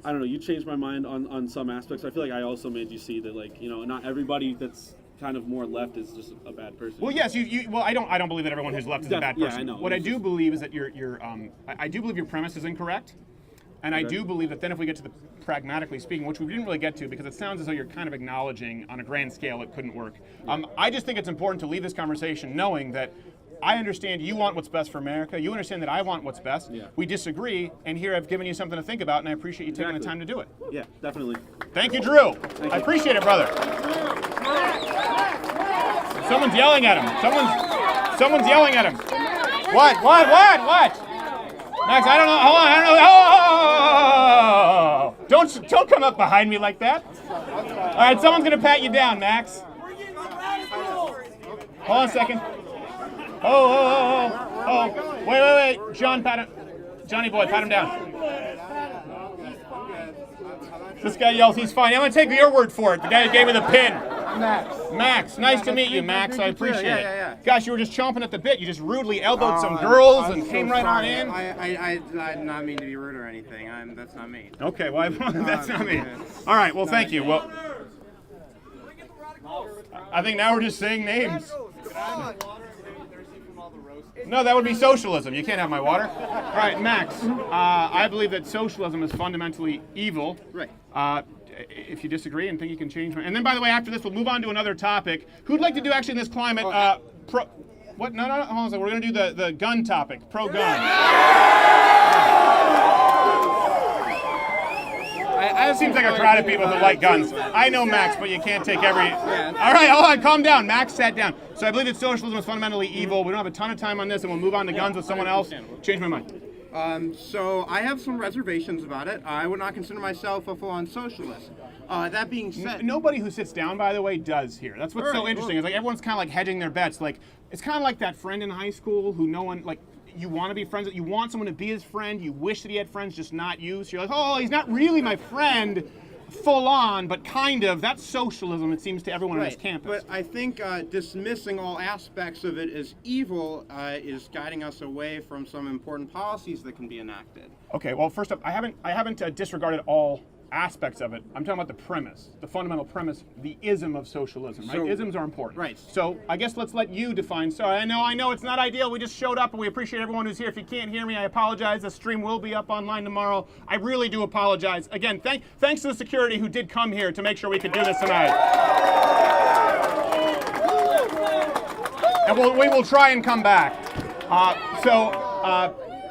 I don't know, you changed my mind on some aspects. I feel like I also made you see that, not everybody that's kind of more left is just a bad person. Well, yes, well, I don't believe that everyone who's left is a bad person. Yeah, I know. What I do believe is that I do believe your premise is incorrect. And I do believe that then if we get to the pragmatically speaking, which we didn't really get to because it sounds as though you're kind of acknowledging on a grand scale it couldn't work. I just think it's important to leave this conversation knowing that I understand you want what's best for America. You understand that I want what's best. Yeah. We disagree, and here I've given you something to think about, and I appreciate you taking the time to do it. Yeah, definitely. Thank you, Drew. I appreciate it, brother. Someone's yelling at him. Someone's yelling at him. What? Max, I don't know. Hold on. I don't know. Don't come up behind me like that. All right, someone's gonna pat you down, Max. Hold on a second. Oh. Wait. Johnny boy, pat him down. This guy yells, he's fine. I'm gonna take your word for it. The guy who gave me the pin. Max, nice to meet you, Max. I appreciate it. Yeah. Gosh, you were just chomping at the bit. You just rudely elbowed some girls and came right on in. I did not mean to be rude or anything. That's not me. Okay, well, that's not me. All right, well, thank you. Well, I think now we're just saying names. No, that would be socialism. You can't have my water. All right, Max. I believe that socialism is fundamentally evil. Right. If you disagree and think you can change my... And then, by the way, after this, we'll move on to another topic. Who'd like to do, actually, in this climate, What? No, hold on a second. We're going to do the gun topic. It seems like a crowd of people who like guns. I know, Max, but you can't take every... All right, hold on, calm down. Max sat down. So I believe that socialism is fundamentally evil. We don't have a ton of time on this, and we'll move on to guns with someone else. Change my mind. So I have some reservations about it. I would not consider myself a full-on socialist. That being said, Nobody who sits down, by the way, does here. That's what's so interesting. Is like everyone's kind of like hedging their bets. Like it's kind of like that friend in high school who no one like. You want to be friends with. You want someone to be his friend. You wish that he had friends, just not you. So you're like, oh, he's not really my friend, full on, but kind of. That's socialism. It seems to everyone on this campus. But I think dismissing all aspects of it as evil is guiding us away from some important policies that can be enacted. Okay. Well, first up, I haven't disregarded all aspects of it. I'm talking about the premise, the fundamental premise, the ism of socialism, right? Isms are important. Right. So I guess let's let you define. Sorry, I know it's not ideal. We just showed up and we appreciate everyone who's here. If you can't hear me, I apologize. The stream will be up online tomorrow. I really do apologize. Again, thanks to the security who did come here to make sure we could do this tonight. And we will try and come back.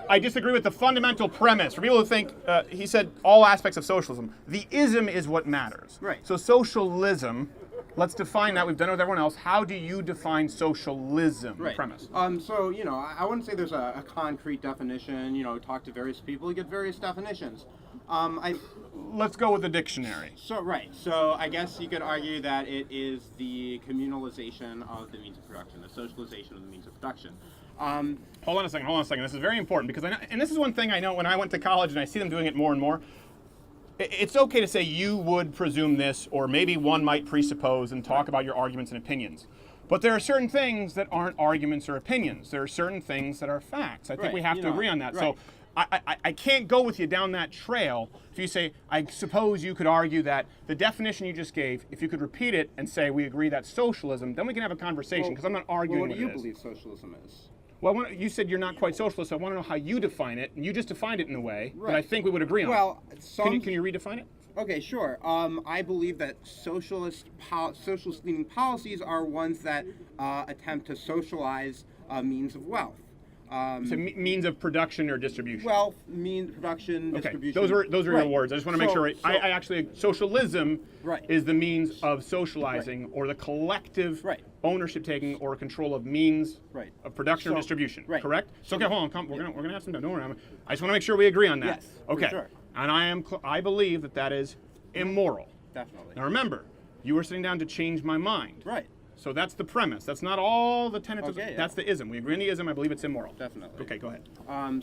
I disagree with the fundamental premise. For people who think, he said all aspects of socialism, the ism is what matters. Right. So socialism, let's define that. We've done it with everyone else. How do you define socialism, the premise? So, I wouldn't say there's a concrete definition. Talk to various people, you get various definitions. Let's go with the dictionary. So I guess you could argue that it is the communalization of the means of production, the socialization of the means of production. Hold on a second. This is very important because and this is one thing I know when I went to college and I see them doing it more and more. It's okay to say you would presume this, or maybe one might presuppose and talk about your arguments and opinions. But there are certain things that aren't arguments or opinions. There are certain things that are facts. I think we have to agree on that. So I can't go with you down that trail if you say, I suppose you could argue that the definition you just gave, if you could repeat it and say we agree that's socialism, then we can have a conversation because I'm not arguing what with do you this. believe socialism is? Well, you said you're not quite socialist, so I want to know how you define it, and you just defined it in a way that I think we would agree on. Well, can you redefine it? Okay, sure. I believe that socialist-leaning policies are ones that attempt to socialize means of wealth. So means of production or distribution. Wealth, means production, distribution. Those are your words. I just want to make sure. I actually socialism is the means of socializing or the collective ownership taking or control of means of production or distribution. Correct? So okay, hold on. We're gonna have some time. Don't worry. I just want to make sure we agree on that. Yes. Okay. For sure. And I believe that is immoral. Definitely. Now remember, you were sitting down to change my mind. Right. So that's the premise. That's not all the tenets. Okay, that's the ism. We agree on the ism. I believe it's immoral. Definitely. Okay, go ahead.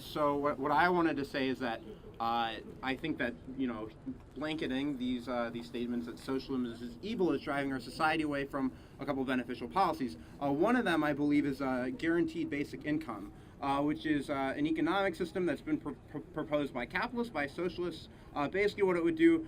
So what I wanted to say is that I think that blanketing these statements that socialism is evil is driving our society away from a couple of beneficial policies. One of them, I believe, is guaranteed basic income, which is an economic system that's been proposed by capitalists, by socialists. Basically, what it would do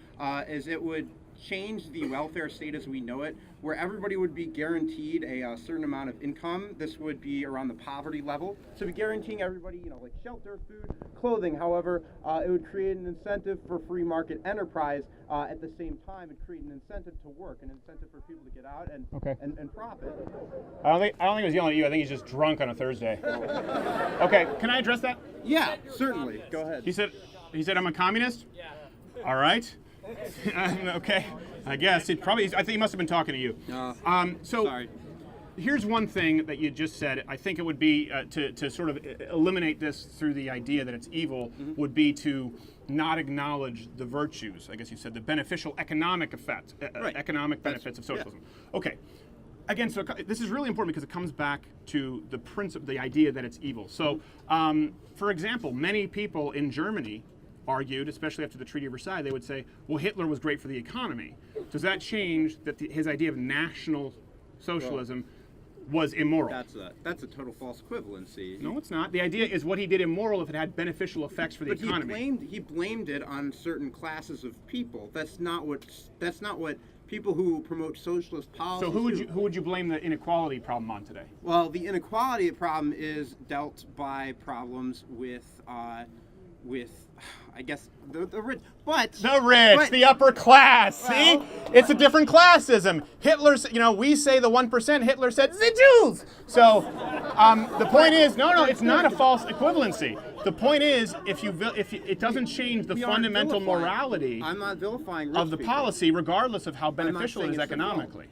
is it would change the welfare state as we know it, where everybody would be guaranteed a certain amount of income. This would be around the poverty level. So be guaranteeing everybody, like shelter, food, clothing. However, it would create an incentive for free market enterprise. At the same time, it create an incentive to work, an incentive for people to get out and profit. I don't think he was yelling at you. I think he's just drunk on a Thursday. Okay, can I address that? Yeah, certainly. Go ahead. He said I'm a communist? Yeah. All right. Okay. I guess I think he must have been talking to you. Sorry. Here's one thing that you just said. I think it would be to sort of eliminate this through the idea that it's evil would be to not acknowledge the virtues. I guess you said the beneficial economic effects, economic benefits of socialism. Yeah. Okay. Again, so this is really important because it comes back to the principle, the idea that it's evil. So, for example, many people in Germany argued, especially after the Treaty of Versailles, they would say, well, Hitler was great for the economy. Does that change that his idea of national socialism was immoral? That's a total false equivalency. No, it's not. The idea is what he did immoral if it had beneficial effects for the economy. He blamed it on certain classes of people. That's not what people who promote socialist policies. So who would you blame the inequality problem on today? Well, the inequality problem is dealt by problems with I guess the rich, but The rich, the upper class. See, it's a different classism. Hitler, we say the 1%. Hitler said the Jews. So the point is, no, it's not a false equivalency. The point is, if it doesn't change the We aren't fundamental vilifying- morality I'm not vilifying rich of the people. policy, regardless of how I'm not beneficial it saying is it's their fault. economically.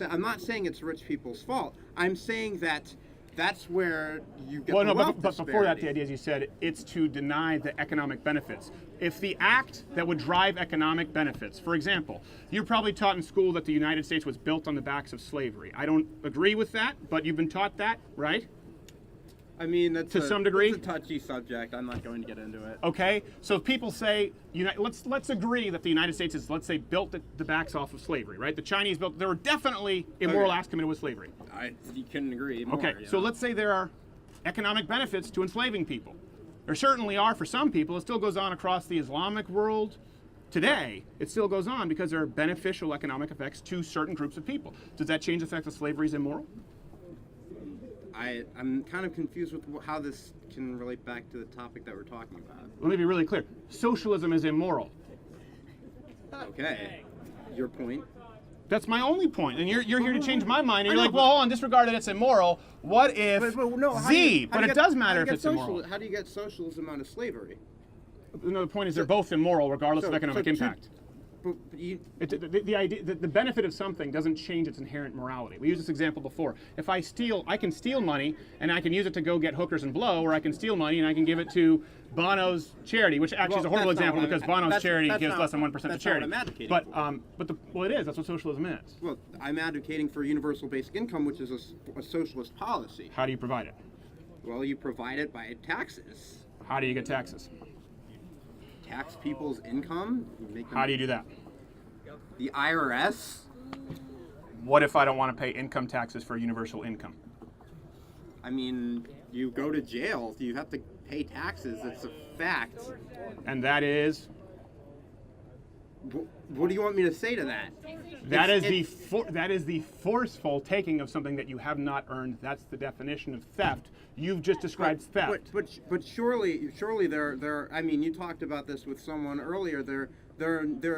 I'm not saying it's rich people's fault. I'm saying that that's where you get Well, the no, wealth but before that, disparity. the idea, as you said, it's to deny the economic benefits. If the act that would drive economic benefits, for example, you're probably taught in school that the United States was built on the backs of slavery. I don't agree with that, but you've been taught that, right? I mean, that's To some degree? it's a touchy subject. I'm not going to get into it. Okay, so if people say, let's agree that the United States is, let's say, built the backs off of slavery, right? The Chinese built, there were definitely immoral acts committed with slavery. You couldn't agree more. Okay, you so know? let's say there are economic benefits to enslaving people. There certainly are for some people. It still goes on across the Islamic world. Today, it still goes on because there are beneficial economic effects to certain groups of people. Does that change the fact that slavery is immoral? I'm kind of confused with how this can relate back to the topic that we're talking about. Let me be really clear. Socialism is immoral. Okay, your point. That's my only point. And you're here to change my mind. And I you're know, like, well, hold on, disregard that it's immoral. What if No, Z? But it does matter if it's immoral. How do you get socialism out of slavery? No, the point is they're both immoral regardless So- of economic so two- impact. But you, The idea, the benefit of something doesn't change its inherent morality. We used this example before. If I can steal money and I can use it to go get hookers and blow, or I can steal money and I can give it to Bono's charity, which actually is a horrible that's not example what I'm- because Bono's that's- charity that's gives not- less than 1% to that's not what charity. I'm advocating Well, it is. That's what socialism is. well, I'm advocating for universal basic income, which is a socialist policy. How do you provide it? Well, you provide it by taxes. How do you get taxes? Tax people's income. Make them, How do you do that? The IRS. What if I don't want to pay income taxes for universal income? I mean, you go to jail. You have to pay taxes. It's a fact. And that is? What do you want me to say to that? That is It's- the forceful taking of something that you have not earned. That's the definition of theft. You've just described theft. But surely there. I mean, you talked about this with someone earlier. There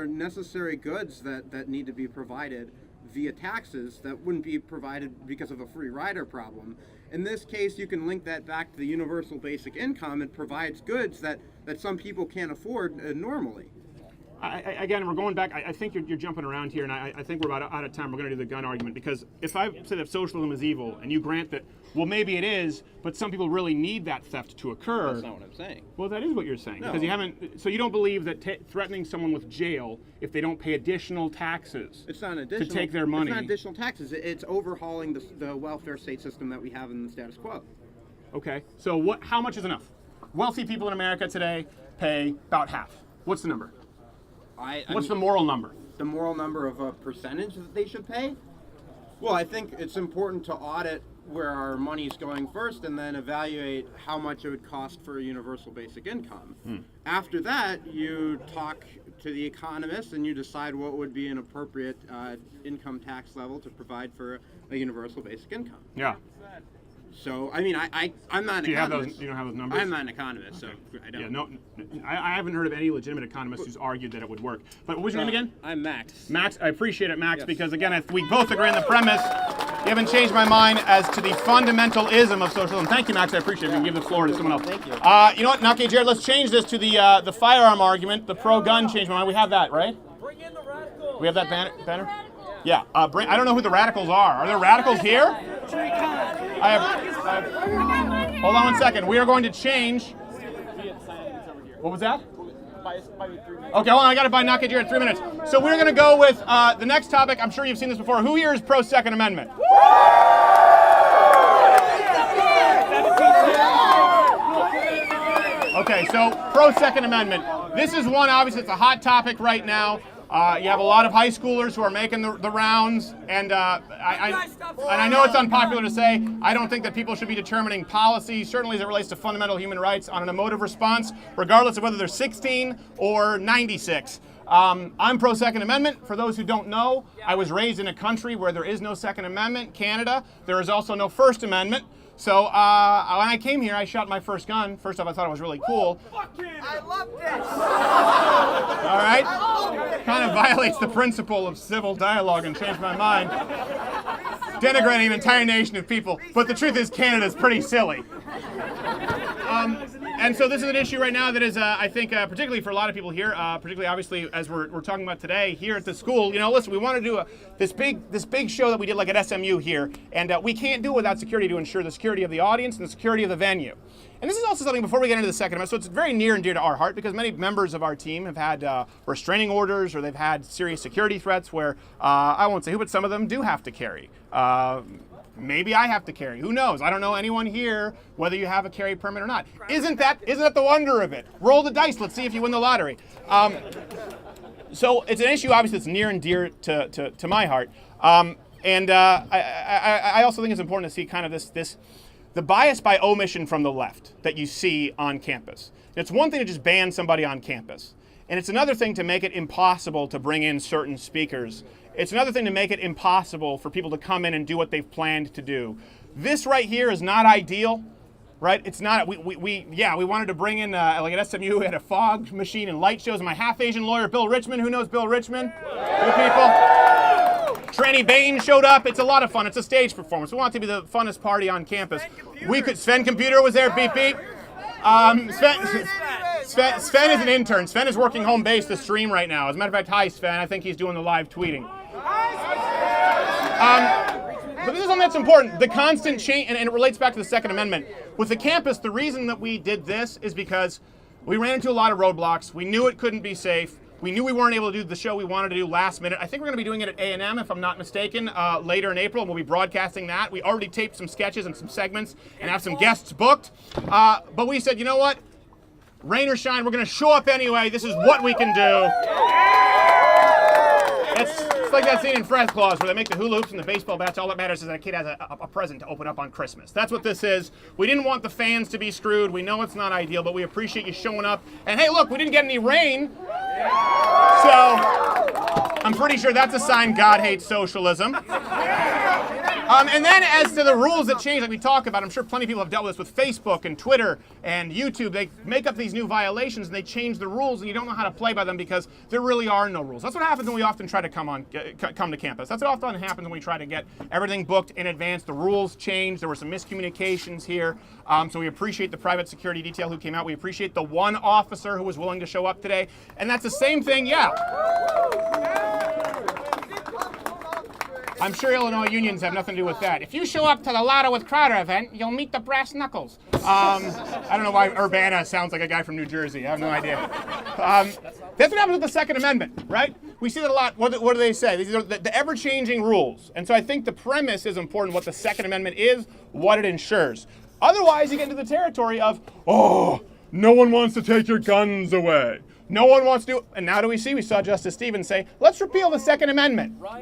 are necessary goods that need to be provided via taxes that wouldn't be provided because of a free rider problem. In this case, you can link that back to the universal basic income. It provides goods that some people can't afford normally. Again, we're going back. I think you're jumping around here, and I think we're about out of time. We're going to do the gun argument because if I say that socialism is evil, and you grant that, well, maybe it is, but some people really need that theft to occur. That's not what I'm saying. Well, that is what you're saying No. because you haven't. So you don't believe that threatening someone with jail if they don't pay additional taxes It's not additional. to take their money. It's not additional taxes. It's overhauling the welfare state system that we have in the status quo. Okay. So how much is enough? Wealthy people in America today pay about half. What's the number? What's the moral number? The moral number of a percentage that they should pay? Well, I think it's important to audit where our money is going first and then evaluate how much it would cost for a universal basic income. After that, you talk to the economists and you decide what would be an appropriate income tax level to provide for a universal basic income. Yeah. So, I mean, I'm not an Do you have economist. those? You don't have those numbers? I'm not an economist, so I don't. Yeah, no, I haven't heard of any legitimate economist who's argued that it would work. But what was your name again? I'm Max. Max, I appreciate it, Max, because again, if we both agree on the premise, you haven't changed my mind as to the fundamentalism of socialism. Thank you, Max. I appreciate it. We can give the floor to someone else. Thank you. You know what, Naki, Jared, let's change this to the firearm argument. The pro-gun changed my mind. We have that, right? Bring in the radicals. We have that banner? Yeah. I don't know who the radicals are. Are there radicals here? Hold on 1 second. We are going to change. What was that? Okay, hold on. I got to buy Naki Jared 3 minutes. So we're going to go with the next topic. I'm sure you've seen this before. Who here is pro-Second Amendment? Okay, so pro-Second Amendment. This is one, obviously, it's a hot topic right now. You have a lot of high schoolers who are making the rounds, and I know it's unpopular to say, I don't think that people should be determining policy, certainly as it relates to fundamental human rights, on an emotive response, regardless of whether they're 16 or 96. I'm pro Second Amendment. For those who don't know, I was raised in a country where there is no Second Amendment, Canada. There is also no First Amendment. So when I came here, I shot my first gun. First off, I thought it was really cool. I love this. All right? Kind of violates the principle of civil dialogue and changed my mind. Denigrating an entire nation of people. But the truth is, Canada's pretty silly. And so this is an issue right now that is, I think, particularly for a lot of people here, particularly obviously as we're talking about today here at the school. You know, listen, we want to do this big show that we did like at SMU here, and we can't do it without security to ensure the security of the audience and the security of the venue. And this is also something, before we get into the Second Amendment, so it's very near and dear to our heart because many members of our team have had restraining orders or they've had serious security threats where, I won't say who, but some of them do have to carry. Maybe I have to carry. Who knows? I don't know anyone here whether you have a carry permit or not. Isn't that the wonder of it? Roll the dice. Let's see if you win the lottery. So it's an issue, obviously, that's near and dear to my heart. And I also think it's important to see kind of the bias by omission from the left that you see on campus. It's one thing to just ban somebody on campus. And it's another thing to make it impossible to bring in certain speakers. It's another thing to make it impossible for people to come in and do what they've planned to do. This right here is not ideal, right? It's not, we wanted to bring in, like at SMU, we had a fog machine and light shows. And my half-Asian lawyer, Bill Richmond, who knows Bill Richmond? Good people. Tranny Bain showed up. It's a lot of fun. It's a stage performance. We want it to be the funnest party on campus. Sven Computer was there, beep beep. Sven is an intern. Sven is working home base the stream right now. As a matter of fact, hi Sven. I think he's doing the live tweeting. But this is something that's important. The constant change, and it relates back to the Second Amendment. With the campus, the reason that we did this is because we ran into a lot of roadblocks. We knew it couldn't be safe. We knew we weren't able to do the show we wanted to do last minute. I think we're going to be doing it at A&M, if I'm not mistaken, later in April, and we'll be broadcasting that. We already taped some sketches and some segments and have some guests booked. But we said, you know what? Rain or shine, we're going to show up anyway. This is what we can do. It's like that scene in Fred's Claus where they make the hula hoops and the baseball bats. All that matters is that a kid has a present to open up on Christmas. That's what this is. We didn't want the fans to be screwed. We know it's not ideal, but we appreciate you showing up. And hey, look, we didn't get any rain. So I'm pretty sure that's a sign God hates socialism. And then as to the rules that change, like we talk about, I'm sure plenty of people have dealt with this with Facebook and Twitter and YouTube. They make up these new violations and they change the rules and you don't know how to play by them because there really are no rules. That's what happens when we often try to come to campus. That's what often happens when we try to get everything booked in advance. The rules change. There were some miscommunications here. So we appreciate the private security detail who came out. We appreciate the one officer who was willing to show up today. And that's the same thing, yeah. I'm sure Illinois unions have nothing to do with that. If you show up to the Lotto with Crowder event, you'll meet the brass knuckles. I don't know why Urbana sounds like a guy from New Jersey. I have no idea. That's what happens with the Second Amendment, right? We see that a lot. What do they say? These are the ever-changing rules. And so I think the premise is important, what the Second Amendment is, what it ensures. Otherwise, you get into the territory of, oh, no one wants to take your guns away. No one wants to, and now do we see? We saw Justice Stevens say, let's repeal the Second Amendment. I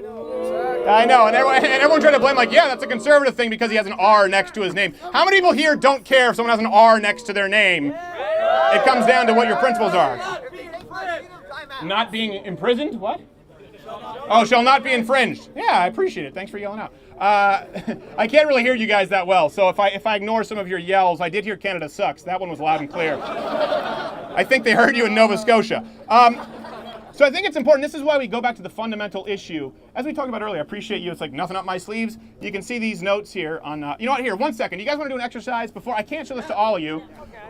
know, and everyone tried to blame, like, yeah, that's a conservative thing because he has an R next to his name. How many people here don't care if someone has an R next to their name? It comes down to what your principles are. Not being imprisoned? What? Oh, shall not be infringed. Yeah, I appreciate it. Thanks for yelling out. I can't really hear you guys that well, so if I ignore some of your yells, I did hear Canada sucks. That one was loud and clear. I think they heard you in Nova Scotia. So I think it's important. This is why we go back to the fundamental issue. As we talked about earlier, I appreciate you. It's like nothing up my sleeves. You can see these notes here on, you know what, here, 1 second. You guys want to do an exercise before? I can't show this to all of you.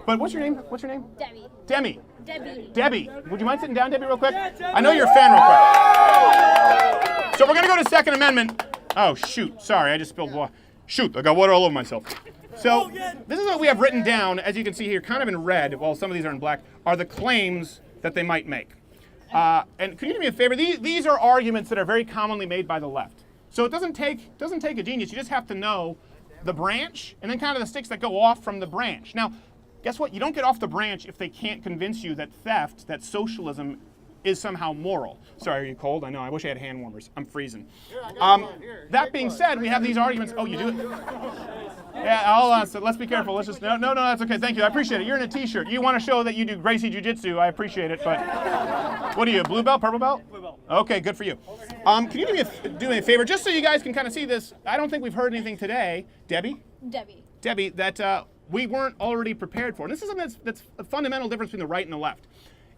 But what's your name? What's your name? Debbie. Demi. Debbie. Debbie. Would you mind sitting down, Debbie, real quick? I know you're a fan real quick. So we're going to go to Second Amendment. Oh, shoot. Sorry, I just spilled water. Shoot, I got water all over myself. So this is what we have written down, as you can see here, kind of in red, while some of these are in black, are the claims that they might make. And can you do me a favor? These are arguments that are very commonly made by the left. So it doesn't take a genius. You just have to know the branch and then kind of the sticks that go off from the branch. Now, guess what? You don't get off the branch if they can't convince you that theft, that socialism is somehow moral. Sorry, are you cold? I know. I wish I had hand warmers. I'm freezing. That being said, we have these arguments. Oh, you do it? Yeah, hold on. So let's be careful. Let's just no, that's okay. Thank you. I appreciate it. You're in a T-shirt. You want to show that you do Gracie Jiu-Jitsu. I appreciate it. But what are you? Blue belt, purple belt? Blue belt. Okay, good for you. Can you do me a favor, just so you guys can kind of see this? I don't think we've heard anything today, Debbie, that we weren't already prepared for. And this is something that's a fundamental difference between the right and the left.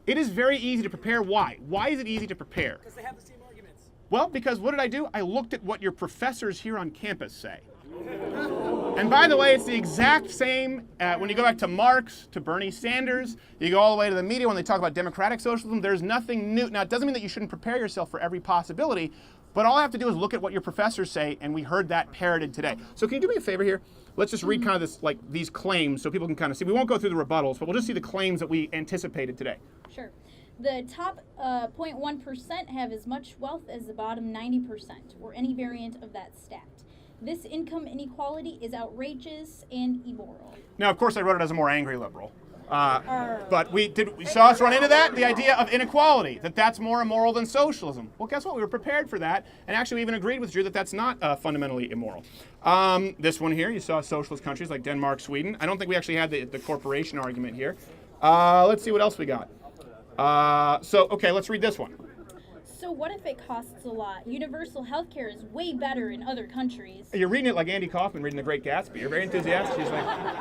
It is very easy to prepare. Why? Why is it easy to prepare? Because they have the same arguments. Well, because what did I do? I looked at what your professors here on campus say. And by the way, it's the exact same when you go back to Marx, to Bernie Sanders, you go all the way to the media when they talk about democratic socialism. There's nothing new. Now, it doesn't mean that you shouldn't prepare yourself for every possibility, but all I have to do is look at what your professors say, and we heard that parroted today. So can you do me a favor here? Let's just read kind of this, like these claims so people can kind of see. We won't go through the rebuttals, but we'll just see the claims that we anticipated today. Sure. The top 0.1% have as much wealth as the bottom 90%, or any variant of that stat. This income inequality is outrageous and immoral. Now, of course, I wrote it as a more angry liberal. But we saw us run into that, the idea of inequality, that's more immoral than socialism. Well, guess what? We were prepared for that, and actually we even agreed with Drew that that's not fundamentally immoral. This one here, you saw socialist countries like Denmark, Sweden. I don't think we actually had the corporation argument here. Let's see what else we got. Okay, let's read this one. So what if it costs a lot? Universal health care is way better in other countries. You're reading it like Andy Kaufman reading The Great Gatsby. You're very enthusiastic. He's like,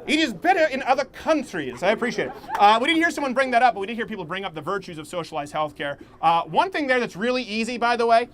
it is better in other countries. I appreciate it. We didn't hear someone bring that up, but we did hear people bring up the virtues of socialized healthcare. One thing there that's really easy, by the way,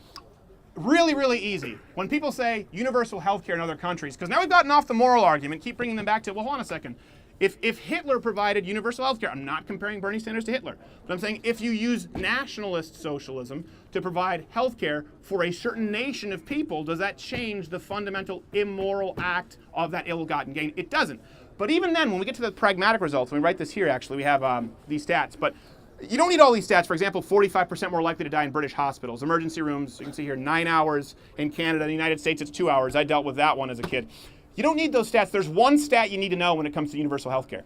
really, really easy. When people say universal healthcare in other countries, because now we've gotten off the moral argument, keep bringing them back to, well, hold on a second. If Hitler provided universal health care, I'm not comparing Bernie Sanders to Hitler, but I'm saying if you use nationalist socialism to provide health care for a certain nation of people, does that change the fundamental immoral act of that ill-gotten gain? It doesn't. But even then, when we get to the pragmatic results, and we write this here actually, we have these stats, but you don't need all these stats. For example, 45% more likely to die in British hospitals. Emergency rooms, you can see here, 9 hours. In Canada, in the United States, it's 2 hours. I dealt with that one as a kid. You don't need those stats. There's one stat you need to know when it comes to universal health care.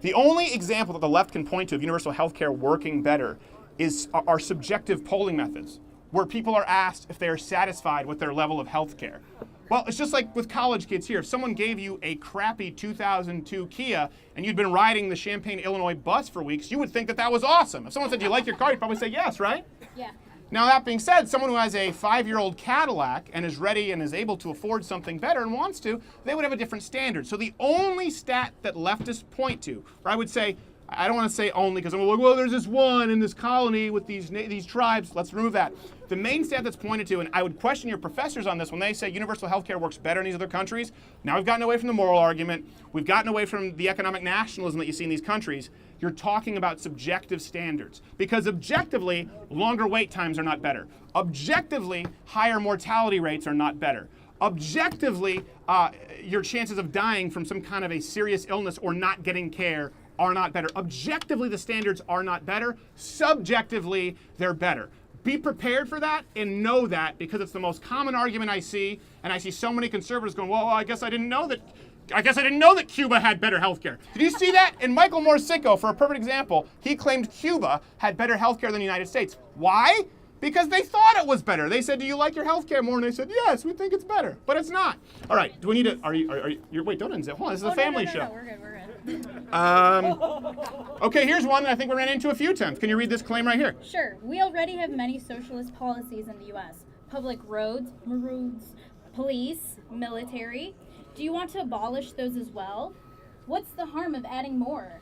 The only example that the left can point to of universal health care working better is our subjective polling methods, where people are asked if they are satisfied with their level of health care. Well, it's just like with college kids here. If someone gave you a crappy 2002 Kia and you'd been riding the Champaign, Illinois bus for weeks, you would think that that was awesome. If someone said, do you like your car? You'd probably say yes, right? Yeah. Now, that being said, someone who has a 5-year-old Cadillac and is ready and is able to afford something better and wants to, they would have a different standard. So the only stat that leftists point to, or I would say, I don't want to say only because I'm like, well, there's this one in this colony with these tribes. Let's remove that. The main stat that's pointed to, and I would question your professors on this when they say universal health care works better in these other countries. Now we've gotten away from the moral argument. We've gotten away from the economic nationalism that you see in these countries. You're talking about subjective standards. Because objectively, longer wait times are not better. Objectively, higher mortality rates are not better. Objectively, your chances of dying from some kind of a serious illness or not getting care are not better. Objectively, the standards are not better. Subjectively, they're better. Be prepared for that and know that, because it's the most common argument I see, and I see so many conservatives going, well, I guess I didn't know that Cuba had better health care. Did you see that? And Michael Morsico, for a perfect example, he claimed Cuba had better health care than the United States. Why? Because they thought it was better. They said, do you like your health care more? And they said, yes, we think it's better. But it's not. All right, do we need to, wait, don't unzip. Hold on, this is a family show. No, we're good. Okay, here's one that I think we ran into a few times. Can you read this claim right here? Sure. We already have many socialist policies in the U.S. Public roads, police, military. Do you want to abolish those as well? What's the harm of adding more?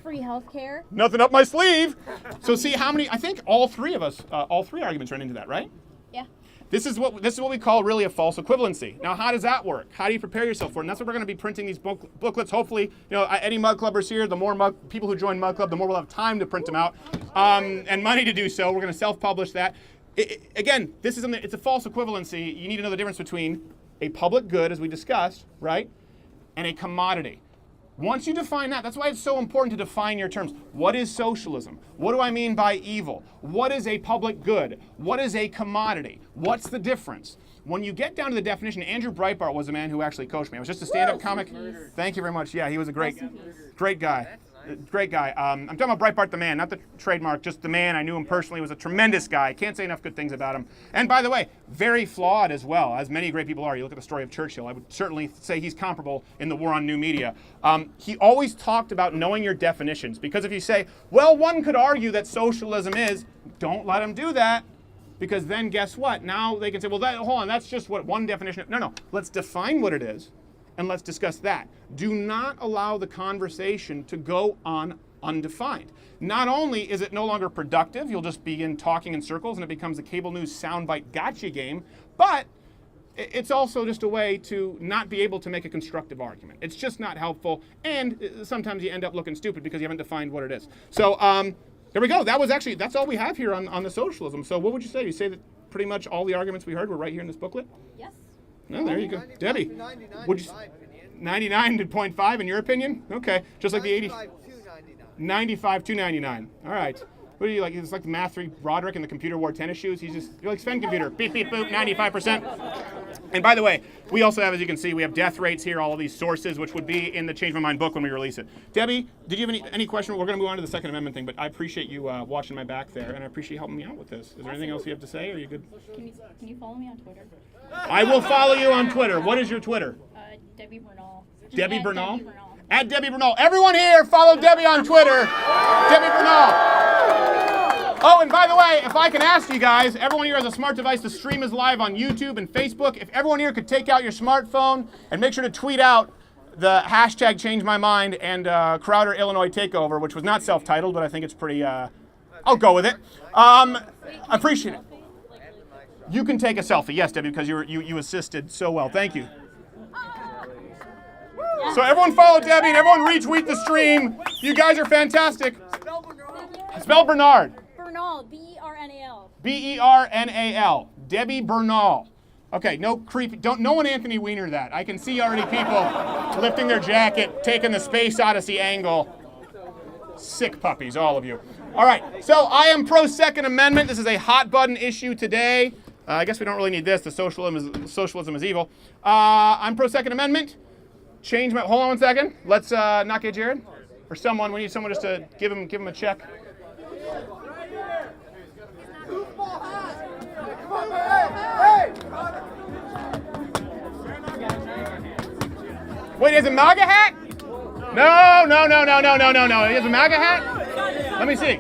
Free health care? Nothing up my sleeve. So see how many, I think all three arguments run into that, right? Yeah. This is what we call really a false equivalency. Now, how does that work? How do you prepare yourself for it? And that's what we're going to be printing these booklets. Hopefully, any Mug Clubbers here, the more people who join Mug Club, the more we'll have time to print them out and money to do so. We're going to self-publish that. Again, it's a false equivalency. You need to know the difference between a public good, as we discussed, right, and a commodity. Once you define that, that's why it's so important to define your terms. What is socialism? What do I mean by evil? What is a public good? What is a commodity? What's the difference? When you get down to the definition, Andrew Breitbart was a man who actually coached me. I was just a stand-up comic. Thank you very much. Yeah, he was a great guy. Great guy. I'm talking about Breitbart the man, not the trademark, just the man. I knew him personally. He was a tremendous guy. Can't say enough good things about him. And by the way, very flawed as well, as many great people are. You look at the story of Churchill. I would certainly say he's comparable in the war on new media. He always talked about knowing your definitions, because if you say, well, one could argue that socialism is, don't let him do that. Because then guess what? Now they can say, well, hold on, that's just what one definition. No, let's define what it is, and let's discuss that. Do not allow the conversation to go on undefined. Not only is it no longer productive, you'll just begin talking in circles and it becomes a cable news soundbite gotcha game, but it's also just a way to not be able to make a constructive argument. It's just not helpful, and sometimes you end up looking stupid because you haven't defined what it is. So there we go. That's all we have here on the socialism. So what would you say? You say that pretty much all the arguments we heard were right here in this booklet? Yes. No, there you go. Debbie, 99 would in you, my opinion. 99.5 in your opinion? Okay, just like the 80. 95 to 99. 95 to 99. All right. What are you like? It's like the Math 3 Broderick in the computer wore tennis shoes. You're like Sven computer. Beep, beep, boop, 95%. And by the way, we also have, as you can see, we have death rates here, all of these sources, which would be in the Change My Mind book when we release it. Debbie, did you have any question? We're going to move on to the Second Amendment thing, but I appreciate you watching my back there, and I appreciate you helping me out with this. Is there anything else you have to say? Or are you good? Can you follow me on Twitter? I will follow you on Twitter. What is your Twitter? Debbie Bernal. Debbie At Bernal? Debbie Bernal. At Debbie Bernal. Everyone here, follow Debbie on Twitter. Debbie Bernal. Oh, and by the way, if I can ask you guys, everyone here has a smart device to stream us live on YouTube and Facebook. If everyone here could take out your smartphone and make sure to tweet out the hashtag Change My Mind and Crowder Illinois Takeover, which was not self-titled, but I think it's pretty, I'll go with it. Appreciate it. You can take a selfie, yes, Debbie, because you assisted so well. Thank you. So everyone follow Debbie and everyone retweet the stream. You guys are fantastic. Spell Bernard. Bernal. B-E-R-N-A-L. B-E-R-N-A-L. Debbie Bernal. Okay, no creepy. No one Anthony Weiner that. I can see already people lifting their jacket, taking the Space Odyssey angle. Sick puppies, all of you. All right, so I am pro Second Amendment. This is a hot button issue today. I guess we don't really need this. The socialism is evil. I'm pro Second Amendment. Hold on one second. Let's not get Jared or someone. We need someone just to give him a check. Wait, is it MAGA hat? No. He has a MAGA hat? Let me see.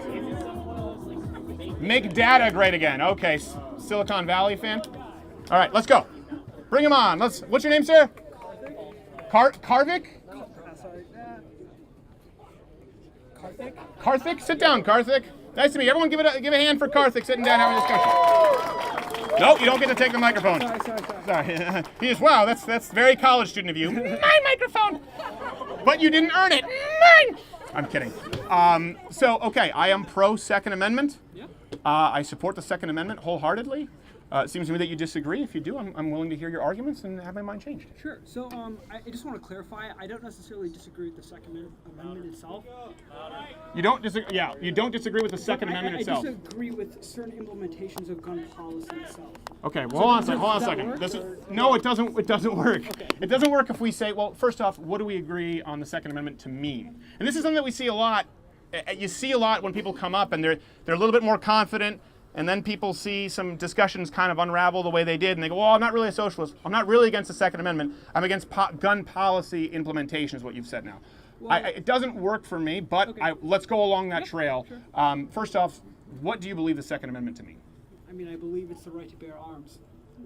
Make data great again. Okay, Silicon Valley fan. All right, let's go. Bring him on. What's your name, sir? Karthik? Karthik? Sit down, Karthik. Nice to meet you. Everyone give a hand for Karthik sitting down having a discussion. Nope, you don't get to take the microphone. Sorry. He is, wow, that's very college student of you. My microphone. But you didn't earn it. Mine. I'm kidding. Okay, I am pro Second Amendment. I support the Second Amendment wholeheartedly. It seems to me that you disagree. If you do, I'm willing to hear your arguments and have my mind changed. Sure. So I just want to clarify. I don't necessarily disagree with the Second Amendment itself. You don't disagree? Yeah, you don't disagree with the Second Amendment itself. I disagree with certain implementations of gun policy itself. Okay. Well, hold on a second. No, it doesn't. It doesn't work. Okay. It doesn't work if we say, well, first off, what do we agree on the Second Amendment to mean? And this is something that we see a lot. You see a lot when people come up and they're a little bit more confident. And then people see some discussions kind of unravel the way they did, and they go, well, I'm not really a socialist. I'm not really against the Second Amendment. I'm against gun policy implementation is what you've said now. Well, it doesn't work for me, but okay. Let's go along that trail. Sure. First off, what do you believe the Second Amendment to mean? I mean, I believe it's the right to bear arms,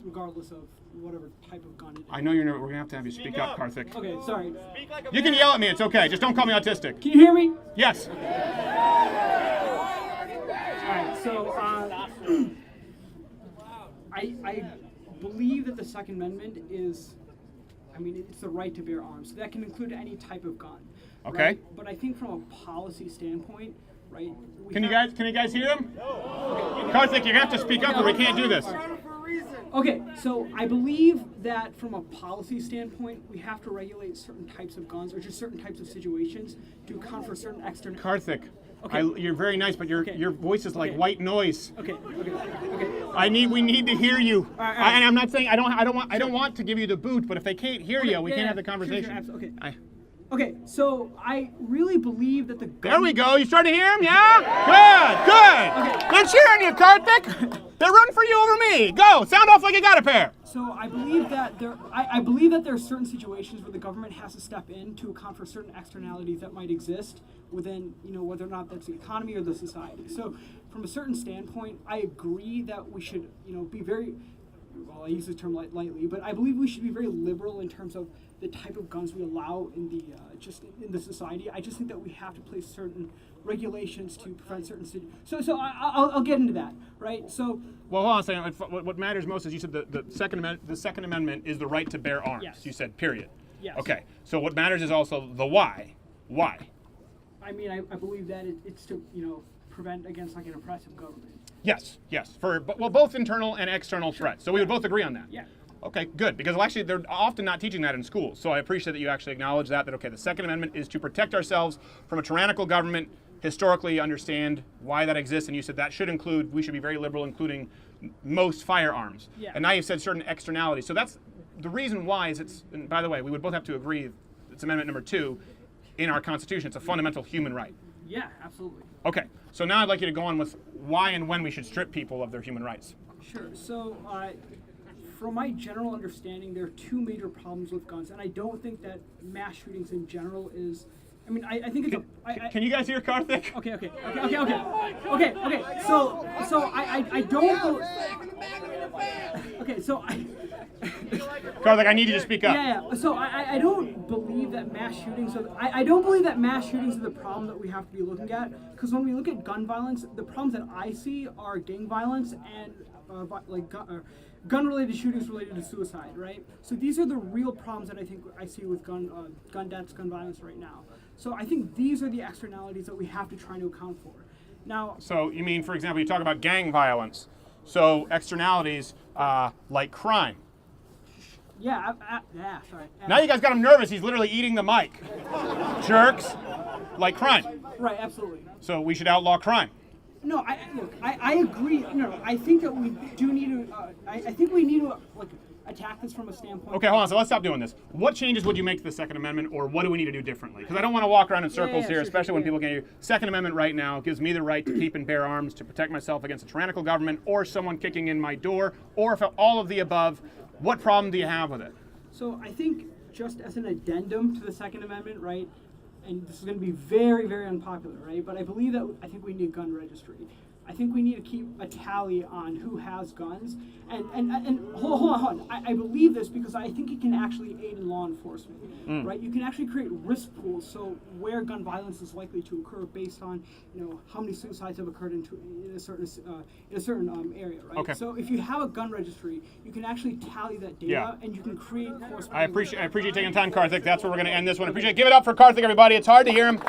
regardless of whatever type of gun it is. I know we're going to have you speak up, Karthik. Okay, sorry. You can yell at me. It's okay. Just don't call me autistic. Can you hear me? Yes. All right, so I believe that the Second Amendment is, it's the right to bear arms. So that can include any type of gun. Okay. Right? But I think from a policy standpoint, right? Can you guys hear him? No. Okay. Karthik, you're gonna have to speak up, or we can't do this. Okay, so I believe that from a policy standpoint, we have to regulate certain types of guns or just certain types of situations to account for certain external. Karthik. Okay. You're very nice, but your voice is like white noise. Okay. We need to hear you. All right. And I'm not saying I don't want to give you the boot, but if they can't hear you, we can't have the conversation. Sure, okay. Okay, so I really believe that the There we go. You starting to hear him? Yeah? Good. They're cheering you, Karthik. They're rooting for you over me. Go. Sound off like you got a pair. So I believe that I believe that there are certain situations where the government has to step in to account for certain externalities that might exist within, whether or not that's the economy or the society. So from a certain standpoint, I agree that we should, be very, well, I use the term lightly, but I believe we should be very liberal in terms of the type of guns we allow in the in the society. I just think that we have to place certain regulations to prevent certain situations. So I'll get into that, right? So. Well, hold on a second. What matters most is you said the Second Amendment is the right to bear arms. Yes. You said period. Yes. Okay. So what matters is also the why. Why? I mean, I believe that it's to prevent against like an oppressive government. Yes. For both internal and external threats. So we would both agree on that. Yeah. Okay, good. Because actually, they're often not teaching that in schools. So I appreciate that you actually acknowledge that okay, the Second Amendment is to protect ourselves from a tyrannical government. Historically, understand why that exists, and you said that should include. We should be very liberal, including most firearms. Yeah. And now you've said certain externalities. So that's the reason why. And by the way, we would both have to agree. It's Amendment number 2 in our Constitution. It's a fundamental human right. Yeah, absolutely. Okay. So now I'd like you to go on with why and when we should strip people of their human rights. Sure. So, from my general understanding, there are two major problems with guns, and I don't think that mass shootings in general is. I mean, I think it's Can you guys hear Karthik? Okay. So I don't. Okay, so I. Karthik, I need you to speak up. Yeah. So I don't believe that mass shootings are. I don't believe that mass shootings are the problem that we have to be looking at. Because when we look at gun violence, the problems that I see are gang violence and gun-related shootings related to suicide, right? So these are the real problems that I think I see with gun deaths, gun violence right now. So I think these are the externalities that we have to try to account for. Now. So you mean, for example, you talk about gang violence. So externalities like crime. Yeah, sorry. Now you guys got him nervous. He's literally eating the mic. Jerks. Like crime. Right, absolutely. So we should outlaw crime. No, I agree. No, I think that we do need to. I think we need to attack this from a standpoint. Okay, hold on. So let's stop doing this. What changes would you make to the Second Amendment, or what do we need to do differently? Because I don't want to walk around in circles here, especially when people can hear. Second Amendment right now gives me the right to keep and bear arms to protect myself against a tyrannical government or someone kicking in my door, or if all of the above. What problem do you have with it? So I think just as an addendum to the Second Amendment, right? And this is going to be very, very unpopular, right? But I believe that I think we need a gun registry. I think we need to keep a tally on who has guns. And hold on. I believe this because I think it can actually aid in law enforcement, right? You can actually create risk pools so where gun violence is likely to occur based on how many suicides have occurred in a certain area, right? Okay. So if you have a gun registry, you can actually tally that data and you can create corresponding. I appreciate taking the time, Karthik. That's where we're going to end this one. Appreciate it. Give it up for Karthik, everybody. It's hard to hear him.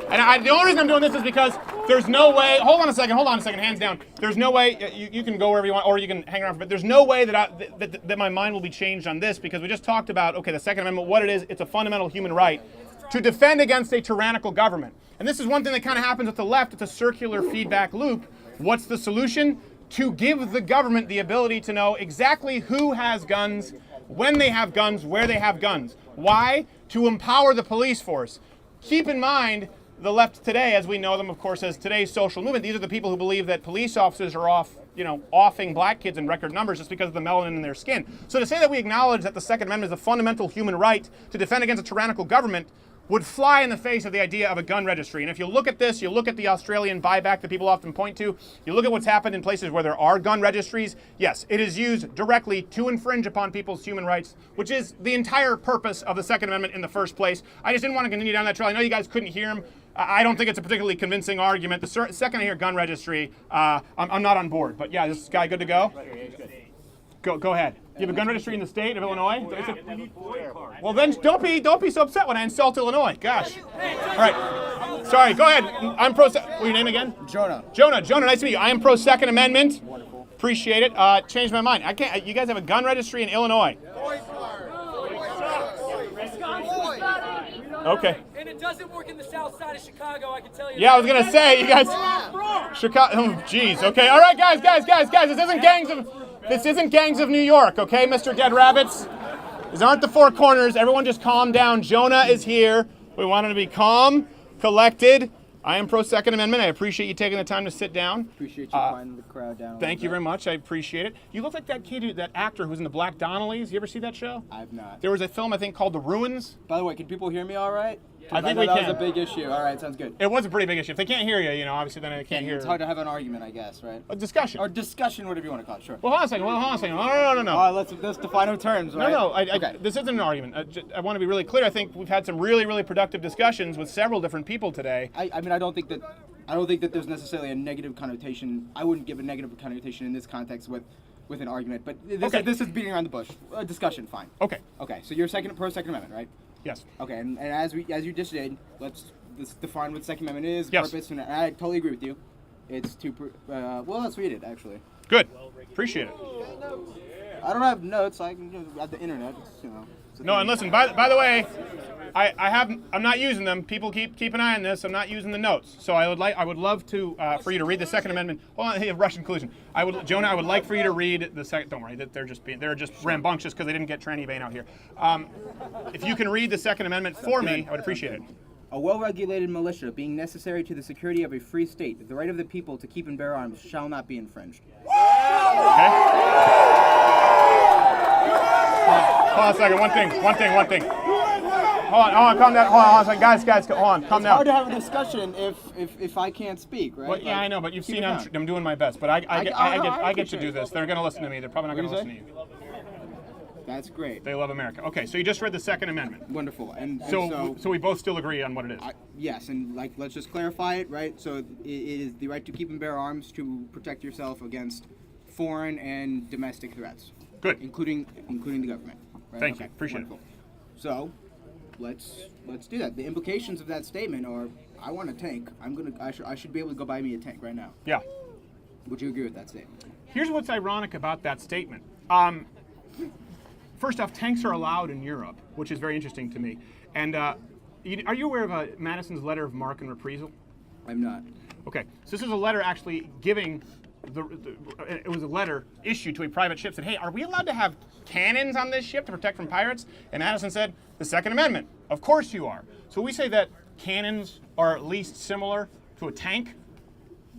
And the only reason I'm doing this is because there's no way. Hold on a second. Hands down. There's no way you can go wherever you want, or you can hang around for a bit. There's no way that my mind will be changed on this because we just talked about the Second Amendment. What it is, it's a fundamental human right to defend against a tyrannical government. And this is one thing that kind of happens with the left. It's a circular feedback loop. What's the solution? To give the government the ability to know exactly who has guns, when they have guns, where they have guns. Why? To empower the police force. Keep in mind. The left today, as we know them, of course, as today's social movement, these are the people who believe that police officers are offing black kids in record numbers just because of the melanin in their skin. So to say that we acknowledge that the Second Amendment is a fundamental human right to defend against a tyrannical government would fly in the face of the idea of a gun registry. And if you look at this, you look at the Australian buyback that people often point to, you look at what's happened in places where there are gun registries, yes, it is used directly to infringe upon people's human rights, which is the entire purpose of the Second Amendment in the first place. I just didn't want to continue down that trail. I know you guys couldn't hear him. I don't think it's a particularly convincing argument. The second I hear gun registry, I'm not on board. But yeah, this guy good to go? Go ahead. You have a gun registry in the state of Illinois? Well, then don't be so upset when I insult Illinois. Gosh. All right. Sorry. Go ahead. I'm pro. What's your name again? Jonah. Jonah. Nice to meet you. I am pro Second Amendment. Wonderful. Appreciate it. Changed my mind. I can't. You guys have a gun registry in Illinois. Okay. And it doesn't work in the south side of Chicago, I can tell you. Yeah, I was gonna say, you guys. Chicago. Oh, jeez. Okay. All right, guys. This isn't gangs of New York, okay, Mr. Dead Rabbits. These aren't the four corners. Everyone just calm down. Jonah is here. We want him to be calm, collected. I am pro Second Amendment. I appreciate you taking the time to sit down. Appreciate you quieting the crowd down. Thank you very much. I appreciate it. You look like that kid, that actor who's in the Black Donnellys. You ever see that show? I've not. There was a film, I think, called The Ruins. By the way, can people hear me all right? I think know we that can. was a big issue. All right, sounds good. It was a pretty big issue. If they can't hear you, obviously then they can't hear. It's hard to have an argument, I guess, right? A discussion. Or discussion, whatever you want to call it. Sure. Well, hold on a second. No. All right, let's define our terms, right? No. Okay. This isn't an argument. I want to be really clear. I think we've had some really, really productive discussions with several different people today. I mean, I don't think that there's necessarily a negative connotation. I wouldn't give a negative connotation in this context with an argument. But this is beating around the bush. A discussion, fine. Okay. Okay. So you're pro Second Amendment, right? Yes. Okay. And as you just did, let's define what Second Amendment is, Yes. purpose, and I totally agree with you. It's to well, let's read it actually. Good. Appreciate it. I don't have notes. I can at the internet. No, and listen. By the way, I'm not using them. People keep an eye on this. I'm not using the notes. So I would love to for you to read the Second Amendment. Hold on, hey, Russian collusion. Jonah, I would like for you to read the second. Don't worry, they're just rambunctious because they didn't get tranny Vane out here. If you can read the Second Amendment for me, I would appreciate it. A well-regulated militia being necessary to the security of a free state, the right of the people to keep and bear arms shall not be infringed. Okay. Hold on a second. One thing. Hold on, calm down. Hold on a second. Guys, hold on, calm down. It's hard to have a discussion if I can't speak, right? Well, yeah, I know, but you've seen I'm doing my best. But I get to do this. They're going to listen to me. They're probably not going to listen to you. That's great. They love America. Okay, so you just read the Second Amendment. Wonderful. And so we both still agree on what it is. Yes, and let's just clarify it, right? So it is the right to keep and bear arms to protect yourself against foreign and domestic threats. Good. Including the government. Right? Thank you. Appreciate Wonderful. So let's do that. The implications of that statement are: I want a tank. I should be able to go buy me a tank right now. Yeah. Would you agree with that statement? Here's what's ironic about that statement. First off, tanks are allowed in Europe, which is very interesting to me. And are you aware of Madison's letter of marque and reprisal? I'm not. Okay, so this is a letter actually giving. It was a letter issued to a private ship. Said, "Hey, are we allowed to have cannons on this ship to protect from pirates?" And Madison said, "The Second Amendment. Of course you are." So we say that cannons are at least similar to a tank.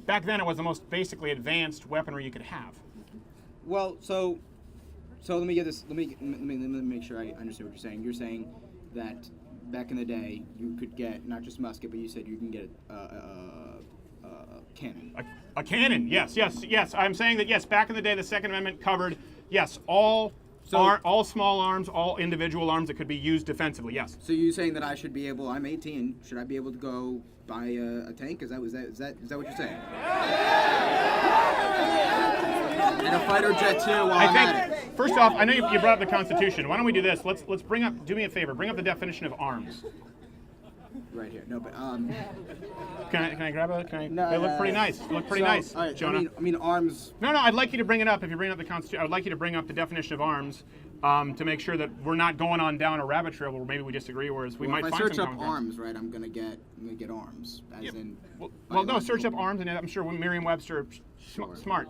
Back then, it was the most basically advanced weaponry you could have. Well, so let me get this. Let me make sure I understand what you're saying. You're saying that back in the day, you could get not just musket, but you said you can get a cannon. A cannon, yes. I'm saying that yes. Back in the day, the Second Amendment covered yes all small arms, all individual arms that could be used defensively. Yes. So you're saying that I should be able? I'm 18. Should I be able to go buy a tank? Is that what you're saying? And a fighter jet too. While I'm at it. First off, I know you brought up the Constitution. Why don't we do this? Let's bring up. Do me a favor. Bring up the definition of arms. Right here. No, but Can I grab a? Can I? No, they look pretty nice. Nice, right, Jonah. I mean arms. No. I'd like you to bring it up. If you bring up the Constitution, I would like you to bring up the definition of arms to make sure that we're not going on down a rabbit trail where maybe we disagree. Whereas we might if I find search some up common ground. arms, right? I'm gonna get arms. As in. Well, no. Search up arms, and I'm sure Merriam-Webster, smart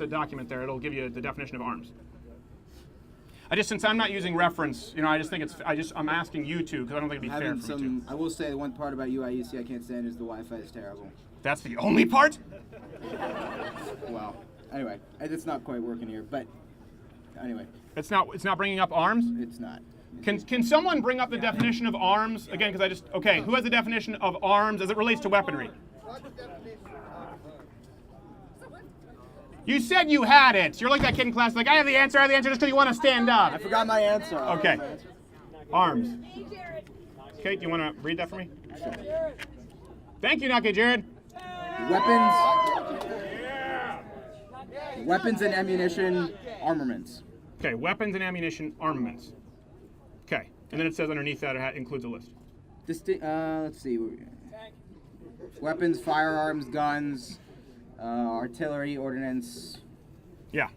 document there. It'll give you the definition of arms. Since I'm not using reference, I just think I'm asking you to because I don't think it'd be fair for me to. I will say the one part about UIUC I can't stand is the Wi-Fi is terrible. That's the only part? Well, anyway, it's not quite working here, but anyway. It's not bringing up arms? It's not. Can someone bring up the definition of arms again? Because who has the definition of arms as it relates to weaponry? You said you had it. You're like that kid in class, like, I have the answer just because you want to stand up. I forgot my answer. Okay. Arms. Okay, do you want to read that for me? Sure. Thank you, Nake Jared. Weapons and ammunition armaments. Okay, weapons and ammunition armaments. Okay, and then it says underneath that it includes a list. Let's see. Weapons, firearms, guns, artillery, ordnance. Yeah.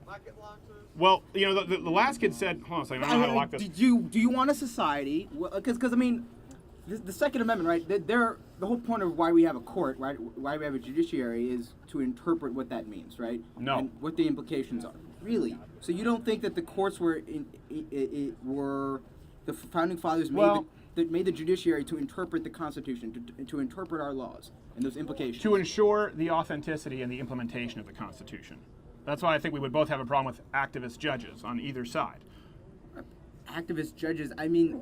Well, the last kid said, hold on a second, I don't know how to lock this. Do you want a society? Because I mean, the Second Amendment, right? The whole point of why we have a court, right? Why we have a judiciary is to interpret what that means, right? No. And what the implications are. Really? So you don't think that the courts were were the founding fathers made the judiciary to interpret the Constitution, to interpret our laws and those implications? To ensure the authenticity and the implementation of the Constitution. That's why I think we would both have a problem with activist judges on either side. Activist judges, I mean,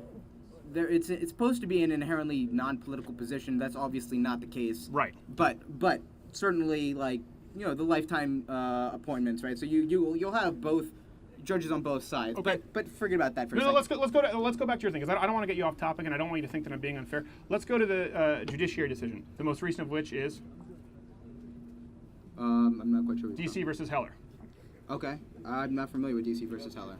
it's supposed to be an inherently non-political position. That's obviously not the case. Right. But certainly, like, you know, the lifetime appointments, right? So you'll have both judges on both sides. Okay. But forget about that for a No, second. let's go back to your thing, because I don't want to get you off topic, and I don't want you to think that I'm being unfair. Let's go to the judiciary decision, the most recent of which is I'm not quite sure. What D.C. versus Heller. Okay, I'm not familiar with D.C. versus Heller.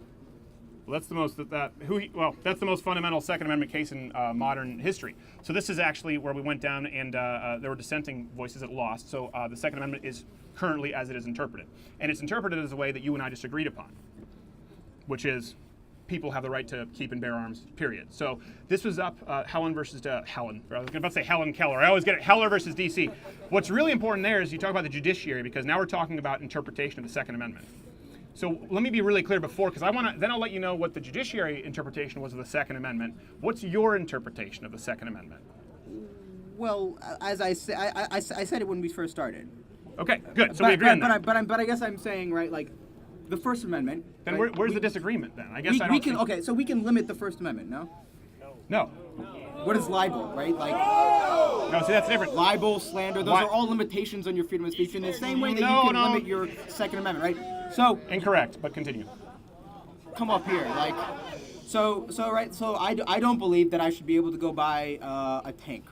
Well, that's the most that's the most fundamental Second Amendment case in modern history. So this is actually where we went down, and there were dissenting voices that lost. So the Second Amendment is currently as it is interpreted, and it's interpreted as a way that you and I just agreed upon, which is people have the right to keep and bear arms. Period. So this was up Helen versus Helen. I was about to say Helen Keller. I always get it. Heller versus D.C. What's really important there is you talk about the judiciary, because now we're talking about interpretation of the Second Amendment. So let me be really clear before, because then I'll let you know what the judiciary interpretation was of the Second Amendment. What's your interpretation of the Second Amendment? Well, as I said it when we first started. Okay, good. So we agree on that. But I guess I'm saying, right, like, the First Amendment. Then right, where's the disagreement then? I guess Okay, so we can limit the First Amendment, no? No. What is libel, right? Like, no, see, that's different. Libel, slander, those are all limitations on your freedom of speech in the same way that you can limit your Second Amendment, right? So incorrect, but continue. Come up here, like, so I don't believe that I should be able to go buy a tank,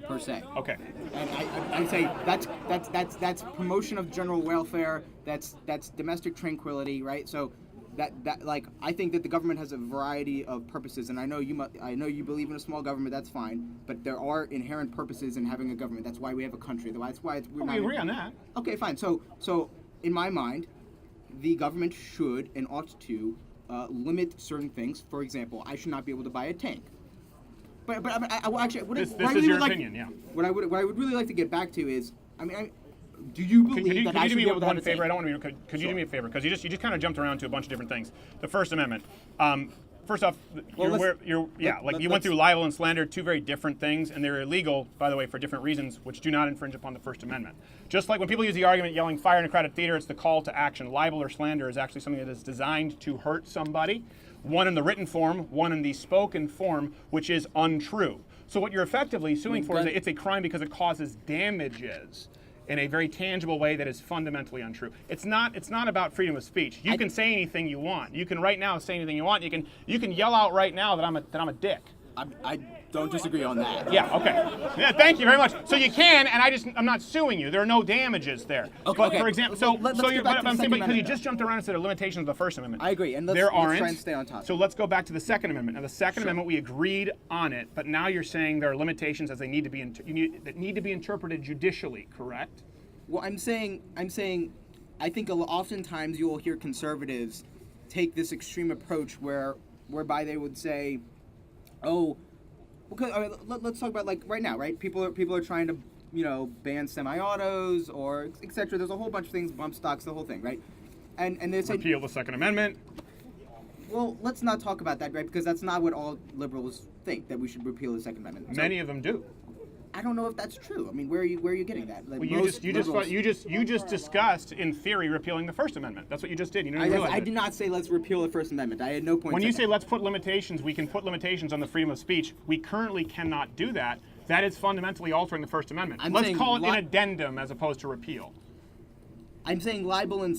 per se. Okay. And I say that's promotion of general welfare. That's domestic tranquility, right? So that like, I think that the government has a variety of purposes, and I know you believe in a small government. That's fine, but there are inherent purposes in having a government. That's why we have a country. That's why we agree on that. Okay, fine. So in my mind, the government should and ought to limit certain things. For example, I should not be able to buy a tank. But this is your opinion, yeah. What I would really like to get back to is, do you believe that I should be able to have a tank? Could you do me one favor? I don't want to. Could you do me a favor? Because you just kind of jumped around to a bunch of different things. The First Amendment. First off, you went through libel and slander, two very different things, and they're illegal, by the way, for different reasons, which do not infringe upon the First Amendment. Just like when people use the argument yelling fire in a crowded theater, it's the call to action. Libel or slander is actually something that is designed to hurt somebody, one in the written form, one in the spoken form, which is untrue. So what you're effectively suing for is that it's a crime because it causes damages in a very tangible way that is fundamentally untrue. It's not about freedom of speech. You can say anything you want. You can right now say anything you want. You can yell out right now that I'm a dick. I don't disagree on that. Yeah, okay. Yeah, thank you very much. So you can, and I'm not suing you. There are no damages there. Okay. But for example, I'm saying because you just just jumped around and said the limitations of the First Amendment. I agree, and let's try and stay on top. So let's go back to the Second Amendment. Now the Second Amendment, we agreed on it, but now you're saying there are limitations as they need to be that need to be interpreted judicially, correct? Well, I'm saying I think oftentimes you will hear conservatives take this extreme approach whereby they would say, oh, because let's talk about, like, right now, right? People are trying to, ban semi-autos or etc. There's a whole bunch of things, bump stocks, the whole thing, right? And they say repeal the Second Amendment. Well, let's not talk about that, right? Because that's not what all liberals think, that we should repeal the Second Amendment. Many of them do. I don't know if that's true. I mean, where are you getting that? Like, well, you just discussed in theory repealing the First Amendment. That's what you just did. You didn't realize I did not say let's repeal the First Amendment. I had no point. When you say let's put limitations, we can put limitations on the freedom of speech. We currently cannot do that. That is fundamentally altering the First Amendment. Let's call it an addendum as opposed to repeal. I'm saying libel and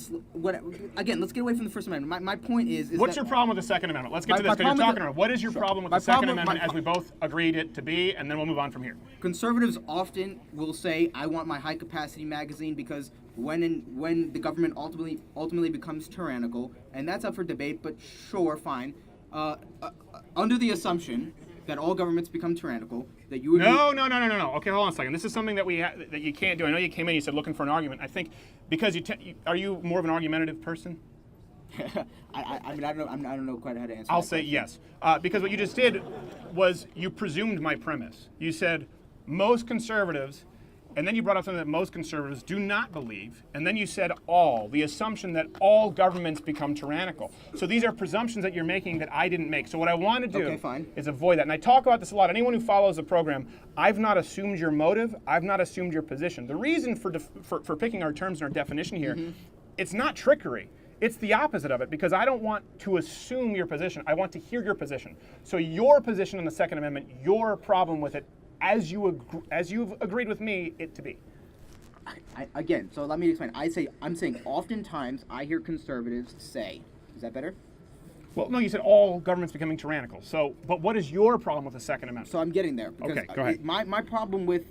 again. Let's get away from the First Amendment. My point is what's your problem with the Second Amendment? Let's get to this because you're talking about what is your problem with the Second Amendment as we both agreed it to be, and then we'll move on from here. Conservatives often will say, "I want my high-capacity magazine because when the government ultimately becomes tyrannical," and that's up for debate. But sure, fine. Under the assumption that all governments become tyrannical, that you would No. Okay, hold on a second. This is something that that you can't do. I know you came in, you said looking for an argument. I think because are you more of an argumentative person? I don't know quite how to answer. I'll say yes, because what you just did was you presumed my premise. You said most conservatives and then you brought up something that most conservatives do not believe, and then you said all, the assumption that all governments become tyrannical. So these are presumptions that you're making that I didn't make. So what I want to do is avoid that. And I talk about this a lot. Anyone who follows the program, I've not assumed your motive. I've not assumed your position. The reason for picking our terms and our definition here, it's not trickery. It's the opposite of it, because I don't want to assume your position. I want to hear your position. So your position on the Second Amendment, your problem with it, as you've agreed with me it to be. Again, so let me explain. I'm saying oftentimes I hear conservatives say, is that better? Well, no, you said all governments becoming tyrannical. So, but what is your problem with the Second Amendment? So I'm getting there. Because okay, go ahead. My problem with,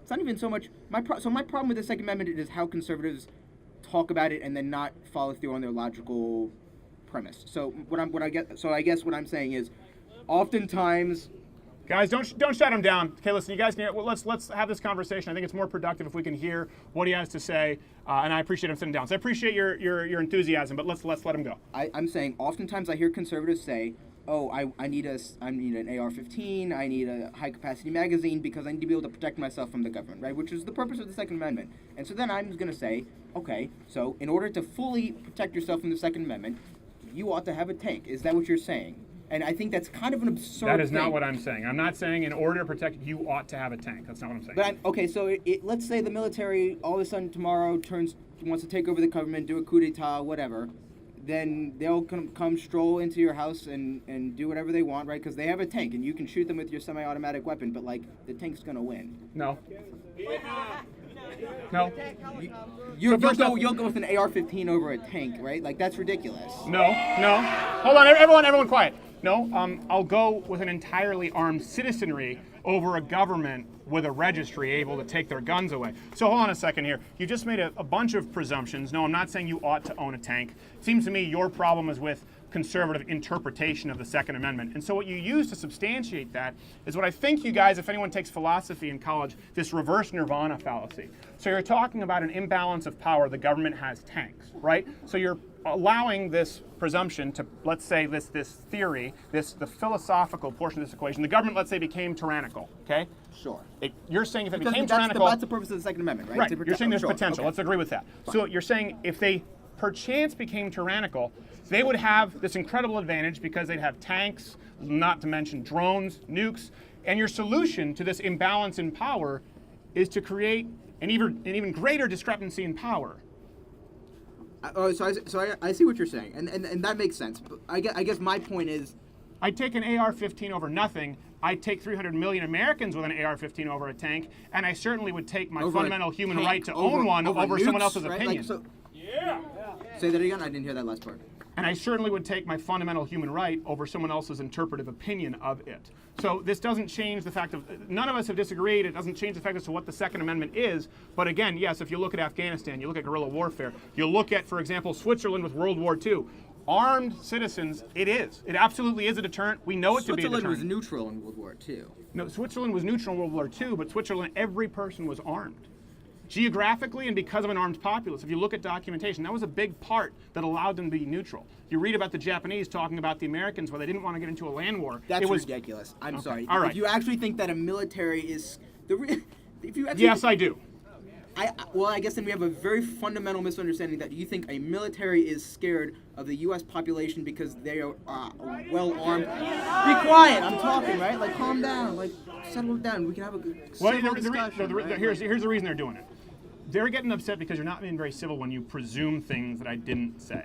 it's not even so much, my problem with the Second Amendment is how conservatives talk about it and then not follow through on their logical premise. So I guess what I'm saying is, oftentimes, guys, don't shut him down. Okay, listen, you guys can. Well, let's have this conversation. I think it's more productive if we can hear what he has to say, and I appreciate him sitting down. So I appreciate your enthusiasm, but let's let him go. I'm saying oftentimes I hear conservatives say, "Oh, I need an AR-15. I need a high-capacity magazine because I need to be able to protect myself from the government," right? Which is the purpose of the Second Amendment. And so then I'm going to say, okay, so in order to fully protect yourself from the Second Amendment, you ought to have a tank. Is that what you're saying? And I think that's kind of an absurd thing. That is not what I'm saying. I'm not saying in order to protect you ought to have a tank. That's not what I'm saying. But okay, so let's say the military all of a sudden tomorrow wants to take over the government, do a coup d'etat, whatever. Then they'll come stroll into your house and do whatever they want, right? Because they have a tank, and you can shoot them with your semi-automatic weapon, but like the tank's gonna win. No. No. You'll go with an AR-15 over a tank, right? Like that's ridiculous. No. Hold on, everyone quiet. No, I'll go with an entirely armed citizenry over a government with a registry able to take their guns away. So hold on a second here. You just made a bunch of presumptions. No, I'm not saying you ought to own a tank. It seems to me your problem is with conservative interpretation of the Second Amendment. And so what you use to substantiate that is what I think you guys, if anyone takes philosophy in college, this reverse nirvana fallacy. So you're talking about an imbalance of power. The government has tanks, right? So you're allowing this presumption to, let's say, this theory, the philosophical portion of this equation. The government, let's say, became tyrannical, okay? Sure. You're saying if it became tyrannical... That's the purpose of the Second Amendment, right? Right. You're saying there's potential. Okay. Let's agree with that. Fine. So you're saying if they perchance became tyrannical, they would have this incredible advantage because they'd have tanks, not to mention drones, nukes, and your solution to this imbalance in power is to create an even greater discrepancy in power. So I see what you're saying, and that makes sense. But I guess my point is, I'd take an AR-15 over nothing. I'd take 300 million Americans with an AR-15 over a tank, and I certainly would take my fundamental human right to own one over someone else's opinion. Like, say that again. I didn't hear that last part. And I certainly would take my fundamental human right over someone else's interpretive opinion of it. So this doesn't change the fact of, none of us have disagreed, it doesn't change the fact as to what the Second Amendment is, but again, yes, if you look at Afghanistan, you look at guerrilla warfare, you look at, for example, Switzerland with World War II, armed citizens, it absolutely is a deterrent. We know it to be a deterrent. Switzerland was neutral in World War II. No, Switzerland was neutral in World War II, but Switzerland, every person was armed. Geographically and because of an armed populace, if you look at documentation, that was a big part that allowed them to be neutral. You read about the Japanese talking about the Americans where they didn't want to get into a land war. That's ridiculous. I'm sorry. All right. If you actually think that a military is yes, I do. I guess then we have a very fundamental misunderstanding that you think a military is scared of the U.S. population because they are well armed. Be quiet. I'm talking, right? Like, calm down. Like, settle down. We can have a civil discussion. Here's the reason they're doing it. They're getting upset because you're not being very civil when you presume things that I didn't say.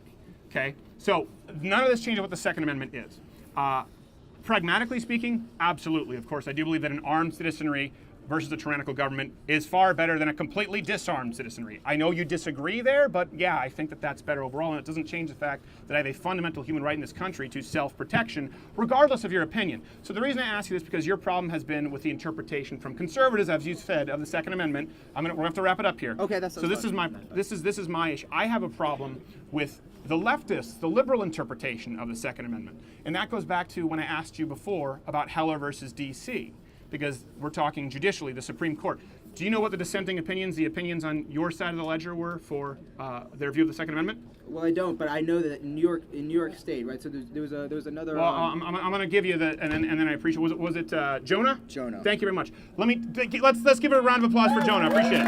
Okay? So none of this changes what the Second Amendment is. Pragmatically speaking, absolutely. Of course, I do believe that an armed citizenry versus a tyrannical government is far better than a completely disarmed citizenry. I know you disagree there, but yeah, I think that that's better overall, and it doesn't change the fact that I have a fundamental human right in this country to self-protection, regardless of your opinion. So the reason I ask you this is because your problem has been with the interpretation from conservatives, as you said, of the Second Amendment. We're going to have to wrap it up here. Okay, that's so. This is my issue. I have a problem with the leftists, the liberal interpretation of the Second Amendment, and that goes back to when I asked you before about Heller versus D.C. because we're talking judicially, the Supreme Court. Do you know what the dissenting opinions, the opinions on your side of the ledger were for their view of the Second Amendment? Well, I don't, but I know that in New York State, right? So there was another. Well, I'm going to give you the, and then I appreciate. Was it Jonah? Jonah. Thank you very much. Let's give it a round of applause for Jonah. I appreciate it.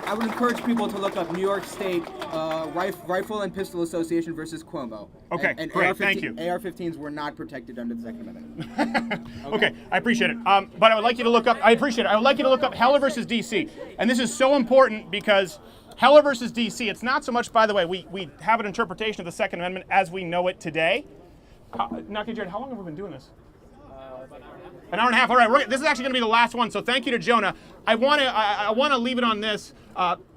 I would encourage people to look up New York State Rifle and Pistol Association versus Cuomo. Okay, and great. AR-15, Thank you. AR-15s were not protected under the Second Amendment. Okay, I appreciate it. But I would like you to look up. I appreciate it. I would like you to look up Heller versus D.C. And this is so important because Heller versus D.C. It's not so much, by the way, we have an interpretation of the Second Amendment as we know it today. Naki Jared, how long have we been doing this? An hour and a half. All right, this is actually going to be the last one. So thank you to Jonah. I want to leave it on this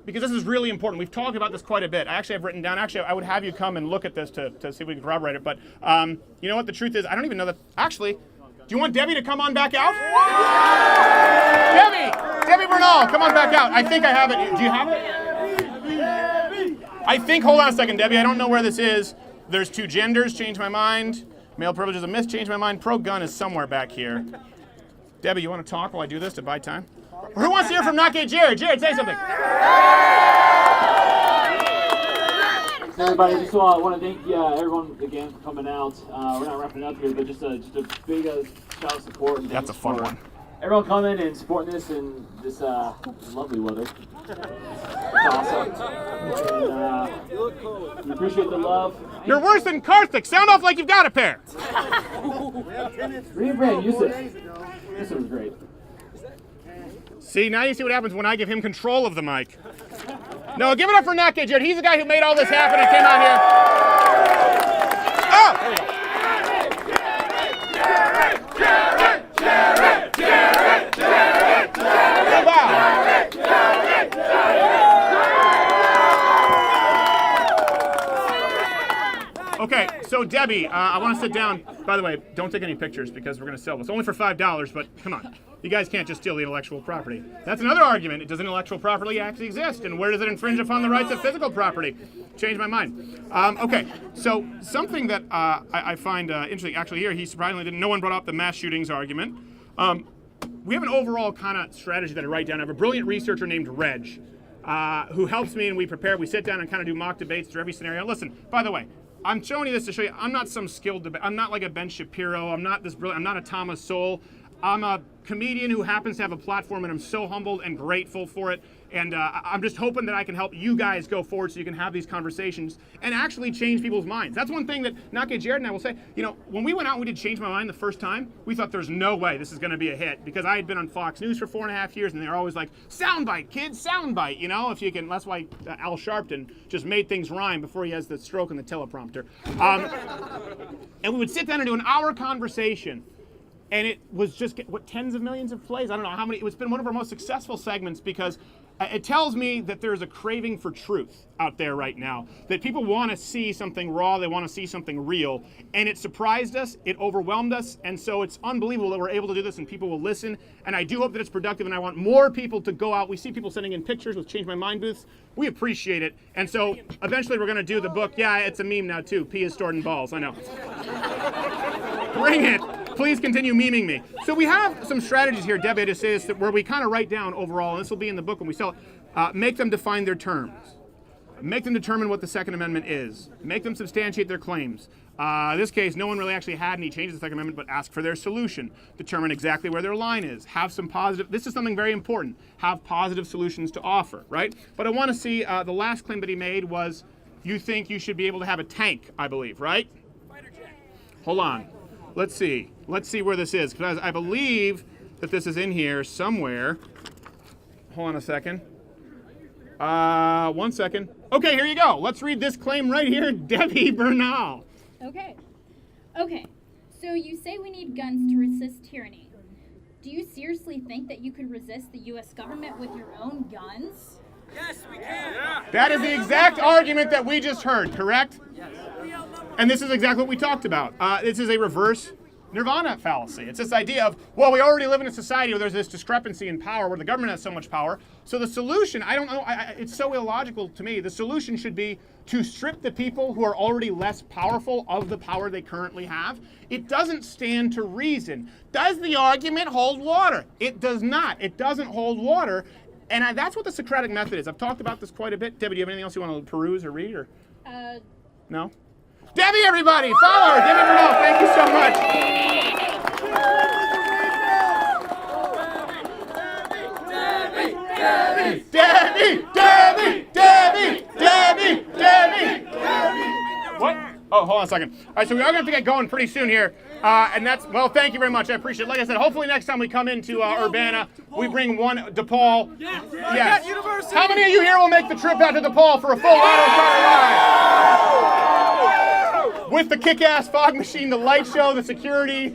because this is really important. We've talked about this quite a bit. I actually have written down. Actually, I would have you come and look at this to see if we can corroborate it. But you know what? The truth is, I don't even know that. Actually, do you want Debbie to come on back out? Debbie Bernal, come on back out. I think I have it. Do you have it? I think. Hold on a second, Debbie. I don't know where this is. There's two genders. Change my mind. Male privilege is a myth. Change my mind. Pro-gun is somewhere back here. Debbie, you want to talk while I do this to buy time? Who wants to hear from Naki Jared? Jared, say something. So everybody, just want to thank everyone again for coming out. We're not wrapping up here, but just a big shout of support. And that's a fun one. Everyone coming and supporting this in this lovely weather. It's awesome. And, we appreciate the love. You're worse than Karthik. Sound off like you've got a pair. Read Brand, Yusuf. Yusuf was great. See, now you see what happens when I give him control of the mic. No, give it up for Naki Jared. He's the guy who made all this happen and came out here. Oh! Okay, so Debbie, I want to sit down. By the way, don't take any pictures because we're going to sell this. Only for $5, but come on. You guys can't just steal the intellectual property. That's another argument. Does intellectual property actually exist? And where does it infringe upon the rights of physical property? Changed my mind. Okay, so something that I find interesting, actually here, he surprisingly didn't, no one brought up the mass shootings argument. We have an overall kind of strategy that I write down. I have a brilliant researcher named Reg, who helps me and we prepare. We sit down and kind of do mock debates through every scenario. Listen, by the way, I'm showing you this to show you I'm not some skilled debate. I'm not like a Ben Shapiro. I'm not this brilliant. I'm not a Thomas Sowell. I'm a comedian who happens to have a platform, and I'm so humbled and grateful for it. And I'm just hoping that I can help you guys go forward so you can have these conversations and actually change people's minds. That's one thing that Naki Jared and I will say. You know, when we went out and we did Change My Mind the first time, we thought there's no way this is going to be a hit because I had been on Fox News for 4.5 years, and they were always like, soundbite, kids, soundbite. You know, if you can. That's why Al Sharpton just made things rhyme before he has the stroke in the teleprompter. And we would sit down and do an hour conversation. And it was just, tens of millions of plays? I don't know how many. It's been one of our most successful segments because it tells me that there's a craving for truth out there right now. That people want to see something raw, they want to see something real. And it surprised us, it overwhelmed us, and so it's unbelievable that we're able to do this and people will listen. And I do hope that it's productive, and I want more people to go out. We see people sending in pictures with Change My Mind booths. We appreciate it. And so eventually we're going to do the book. Yeah, it's a meme now too. Pee is stored in balls, I know. Bring it. Please continue memeing me. So we have some strategies here, Debbie, to say this, where we kind of write down overall, and this will be in the book when we sell it, make them define their terms. Make them determine what the Second Amendment is. Make them substantiate their claims. In this case, no one really actually had any changes to the Second Amendment, but ask for their solution. Determine exactly where their line is. Have some positive, this is something very important, have positive solutions to offer, right? But I want to see, the last claim that he made was, you think you should be able to have a tank, I believe, right? Hold on. Let's see where this is, because I believe that this is in here somewhere. Hold on a second. 1 second. Okay, here you go. Let's read this claim right here, Debbie Bernal. Okay. So you say we need guns to resist tyranny. Do you seriously think that you could resist the U.S. government with your own guns? Yes, we can. That is the exact argument that we just heard, correct? Yes. And this is exactly what we talked about. This is a reverse nirvana fallacy. It's this idea of, well, we already live in a society where there's this discrepancy in power, where the government has so much power. So the solution, I don't know, it's so illogical to me. The solution should be to strip the people who are already less powerful of the power they currently have. It doesn't stand to reason. Does the argument hold water? It does not. It doesn't hold water. And that's what the Socratic method is. I've talked about this quite a bit. Debbie, do you have anything else you want to peruse or read? Or no? Debbie, everybody, follow her. Debbie Bernal, thank you so much. Debbie. What? Oh, hold on a second. All right, so we are going to have to get going pretty soon here. And that's, well, thank you very much. I appreciate it. Like I said, hopefully next time we come into Urbana, we bring one DePaul. Yes. How many of you here will make the trip out to DePaul for a full auto car ride? With the kick-ass fog machine, the light show, the security.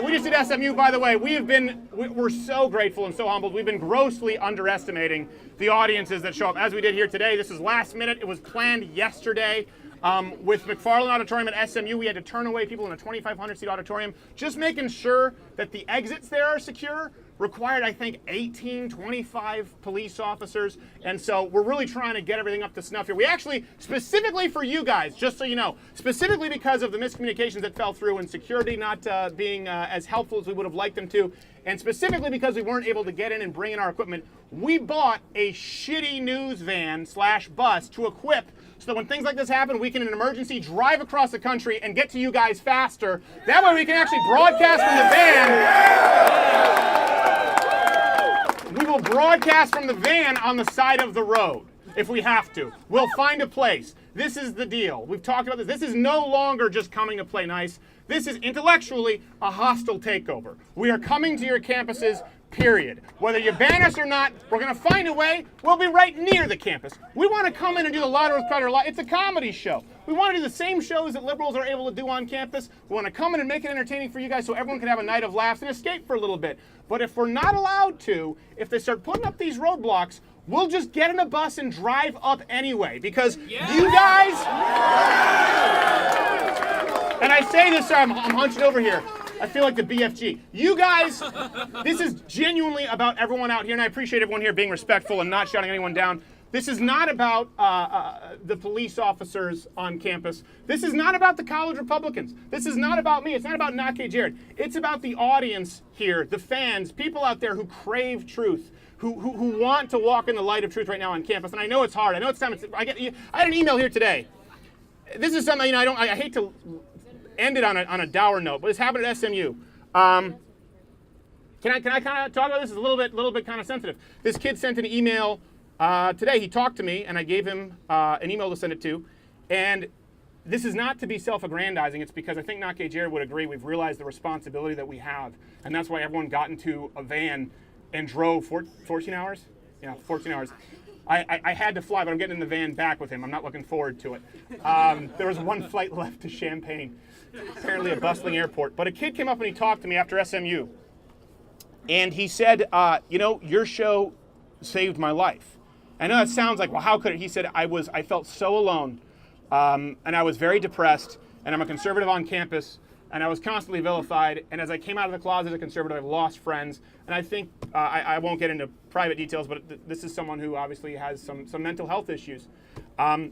We just did SMU, by the way. We're so grateful and so humbled. We've been grossly underestimating the audiences that show up. As we did here today, this is last minute. It was planned yesterday. With McFarland Auditorium at SMU, we had to turn away people in a 2,500-seat auditorium. Just making sure that the exits there are secure required, I think, 25 police officers. And so we're really trying to get everything up to snuff here. We actually, specifically for you guys, just so you know, specifically because of the miscommunications that fell through and security not being as helpful as we would have liked them to, and specifically because we weren't able to get in and bring in our equipment, we bought a shitty news van / bus to equip so that when things like this happen, we can, in an emergency, drive across the country and get to you guys faster. That way we can actually broadcast from the van. We will broadcast from the van on the side of the road if we have to. We'll find a place. This is the deal. We've talked about this. This is no longer just coming to play nice. This is intellectually a hostile takeover. We are coming to your campuses, period. Whether you ban us or not, we're going to find a way. We'll be right near the campus. We want to come in and do the Lotto Cutter Live. It's a comedy show. We want to do the same shows that liberals are able to do on campus. We want to come in and make it entertaining for you guys so everyone can have a night of laughs and escape for a little bit. But if we're not allowed to, if they start putting up these roadblocks, we'll just get in a bus and drive up anyway. Because you guys... And I say this, I'm hunched over here. I feel like the BFG. You guys, this is genuinely about everyone out here, and I appreciate everyone here being respectful and not shouting anyone down. This is not about the police officers on campus. This is not about the college Republicans. This is not about me. It's not about Nake Jared. It's about the audience here, the fans, people out there who crave truth, who want to walk in the light of truth right now on campus. And I know it's hard. I know it's time. I had an email here today. This is something, I hate to end it on a dour note, but this happened at SMU. Can I kind of talk about this? It's a little bit kind of sensitive. This kid sent an email today. He talked to me, and I gave him an email to send it to. And this is not to be self-aggrandizing. It's because I think Nake Jared would agree. We've realized the responsibility that we have, and that's why everyone got into a van and drove 14 hours. Yeah, 14 hours. I had to fly, but I'm getting in the van back with him. I'm not looking forward to it. There was one flight left to Champaign, apparently a bustling airport. But a kid came up and he talked to me after SMU. And he said, your show saved my life. I know that sounds like, well, how could it? He said, I felt so alone, and I was very depressed, and I'm a conservative on campus, and I was constantly vilified, and as I came out of the closet as a conservative, I've lost friends, and I think, I won't get into private details, but this is someone who obviously has some mental health issues,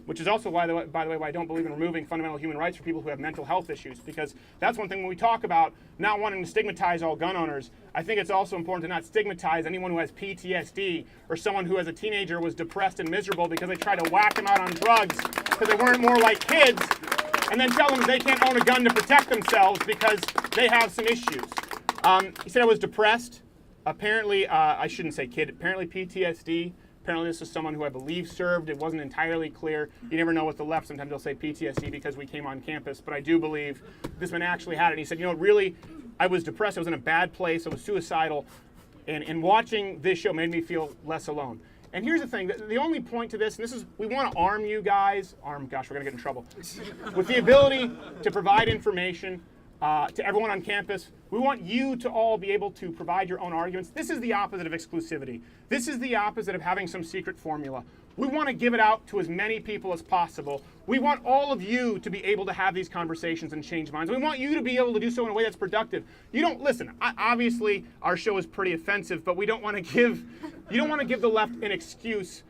which is also, by the way, why I don't believe in removing fundamental human rights for people who have mental health issues, because that's one thing when we talk about not wanting to stigmatize all gun owners. I think it's also important to not stigmatize anyone who has PTSD or someone who as a teenager was depressed and miserable because they tried to whack them out on drugs because they weren't more like kids, and then tell them they can't own a gun to protect themselves because they have some issues. He said I was depressed. Apparently, I shouldn't say kid, apparently PTSD. Apparently this is someone who I believe served. It wasn't entirely clear. You never know with the left. Sometimes they'll say PTSD because we came on campus. But I do believe this man actually had it. And he said, really, I was depressed. I was in a bad place. I was suicidal. And watching this show made me feel less alone. And here's the thing. The only point to this, and this is, we want to arm you guys. Gosh, we're going to get in trouble. With the ability to provide information to everyone on campus. We want you to all be able to provide your own arguments. This is the opposite of exclusivity. This is the opposite of having some secret formula. We want to give it out to as many people as possible. We want all of you to be able to have these conversations and change minds. We want you to be able to do so in a way that's productive. You don't listen. Obviously, our show is pretty offensive, but we don't want to give. You don't want to give the left an excuse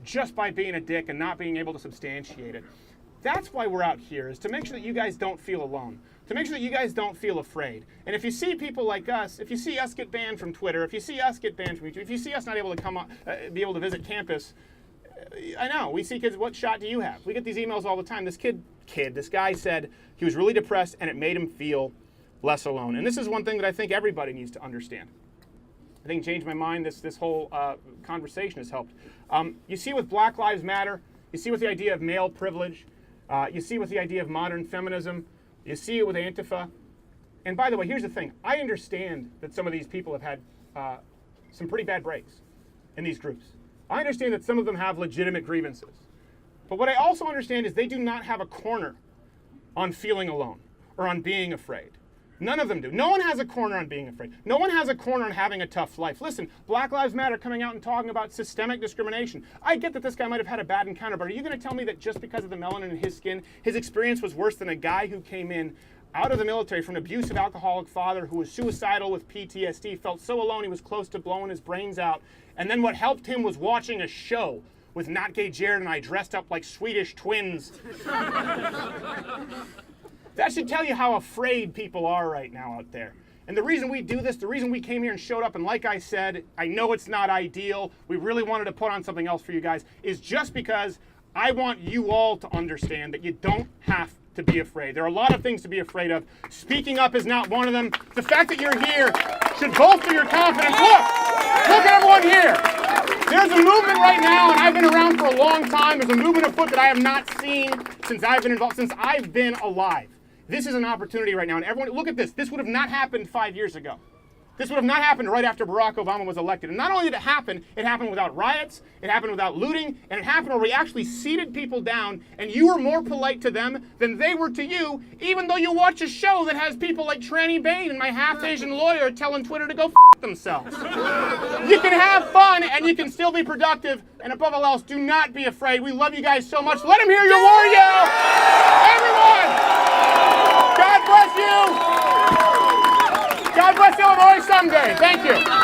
just by being a dick and not being able to substantiate it. That's why we're out here, is to make sure that you guys don't feel alone, to make sure that you guys don't feel afraid. And if you see people like us, if you see us get banned from Twitter, if you see us get banned from YouTube, if you see us not able to come up, be able to visit campus, I know, we see kids, what shot do you have? We get these emails all the time. This this guy said he was really depressed and it made him feel less alone. And this is one thing that I think everybody needs to understand. I think Change My Mind, this whole conversation has helped. You see with Black Lives Matter, you see with the idea of male privilege, you see with the idea of modern feminism, you see it with Antifa. And by the way, here's the thing. I understand that some of these people have had some pretty bad breaks in these groups. I understand that some of them have legitimate grievances. But what I also understand is they do not have a corner on feeling alone or on being afraid. None of them do. No one has a corner on being afraid. No one has a corner on having a tough life. Listen, Black Lives Matter coming out and talking about systemic discrimination. I get that this guy might have had a bad encounter, but are you going to tell me that just because of the melanin in his skin, his experience was worse than a guy who came in out of the military from an abusive alcoholic father who was suicidal with PTSD, felt so alone he was close to blowing his brains out, and then what helped him was watching a show with Not Gay Jared and I dressed up like Swedish twins. That should tell you how afraid people are right now out there. And the reason we do this, the reason we came here and showed up, and like I said, I know it's not ideal, we really wanted to put on something else for you guys, is just because I want you all to understand that you don't have to be afraid. There are a lot of things to be afraid of. Speaking up is not one of them. The fact that you're here should bolster your confidence. Look at everyone here. There's a movement right now, and I've been around for a long time. There's a movement afoot that I have not seen since I've been involved, since I've been alive. This is an opportunity right now, and everyone, look at this. This would have not happened 5 years ago. This would have not happened right after Barack Obama was elected. And not only did it happened without riots, it happened without looting, and it happened where we actually seated people down, and you were more polite to them than they were to you, even though you watch a show that has people like Tranny Bain and my half-Asian lawyer telling Twitter to go f*** themselves. You can have fun, and you can still be productive, and above all else, do not be afraid. We love you guys so much. Let them hear your war yell! Everyone! God bless you! God bless Illinois someday. Thank you.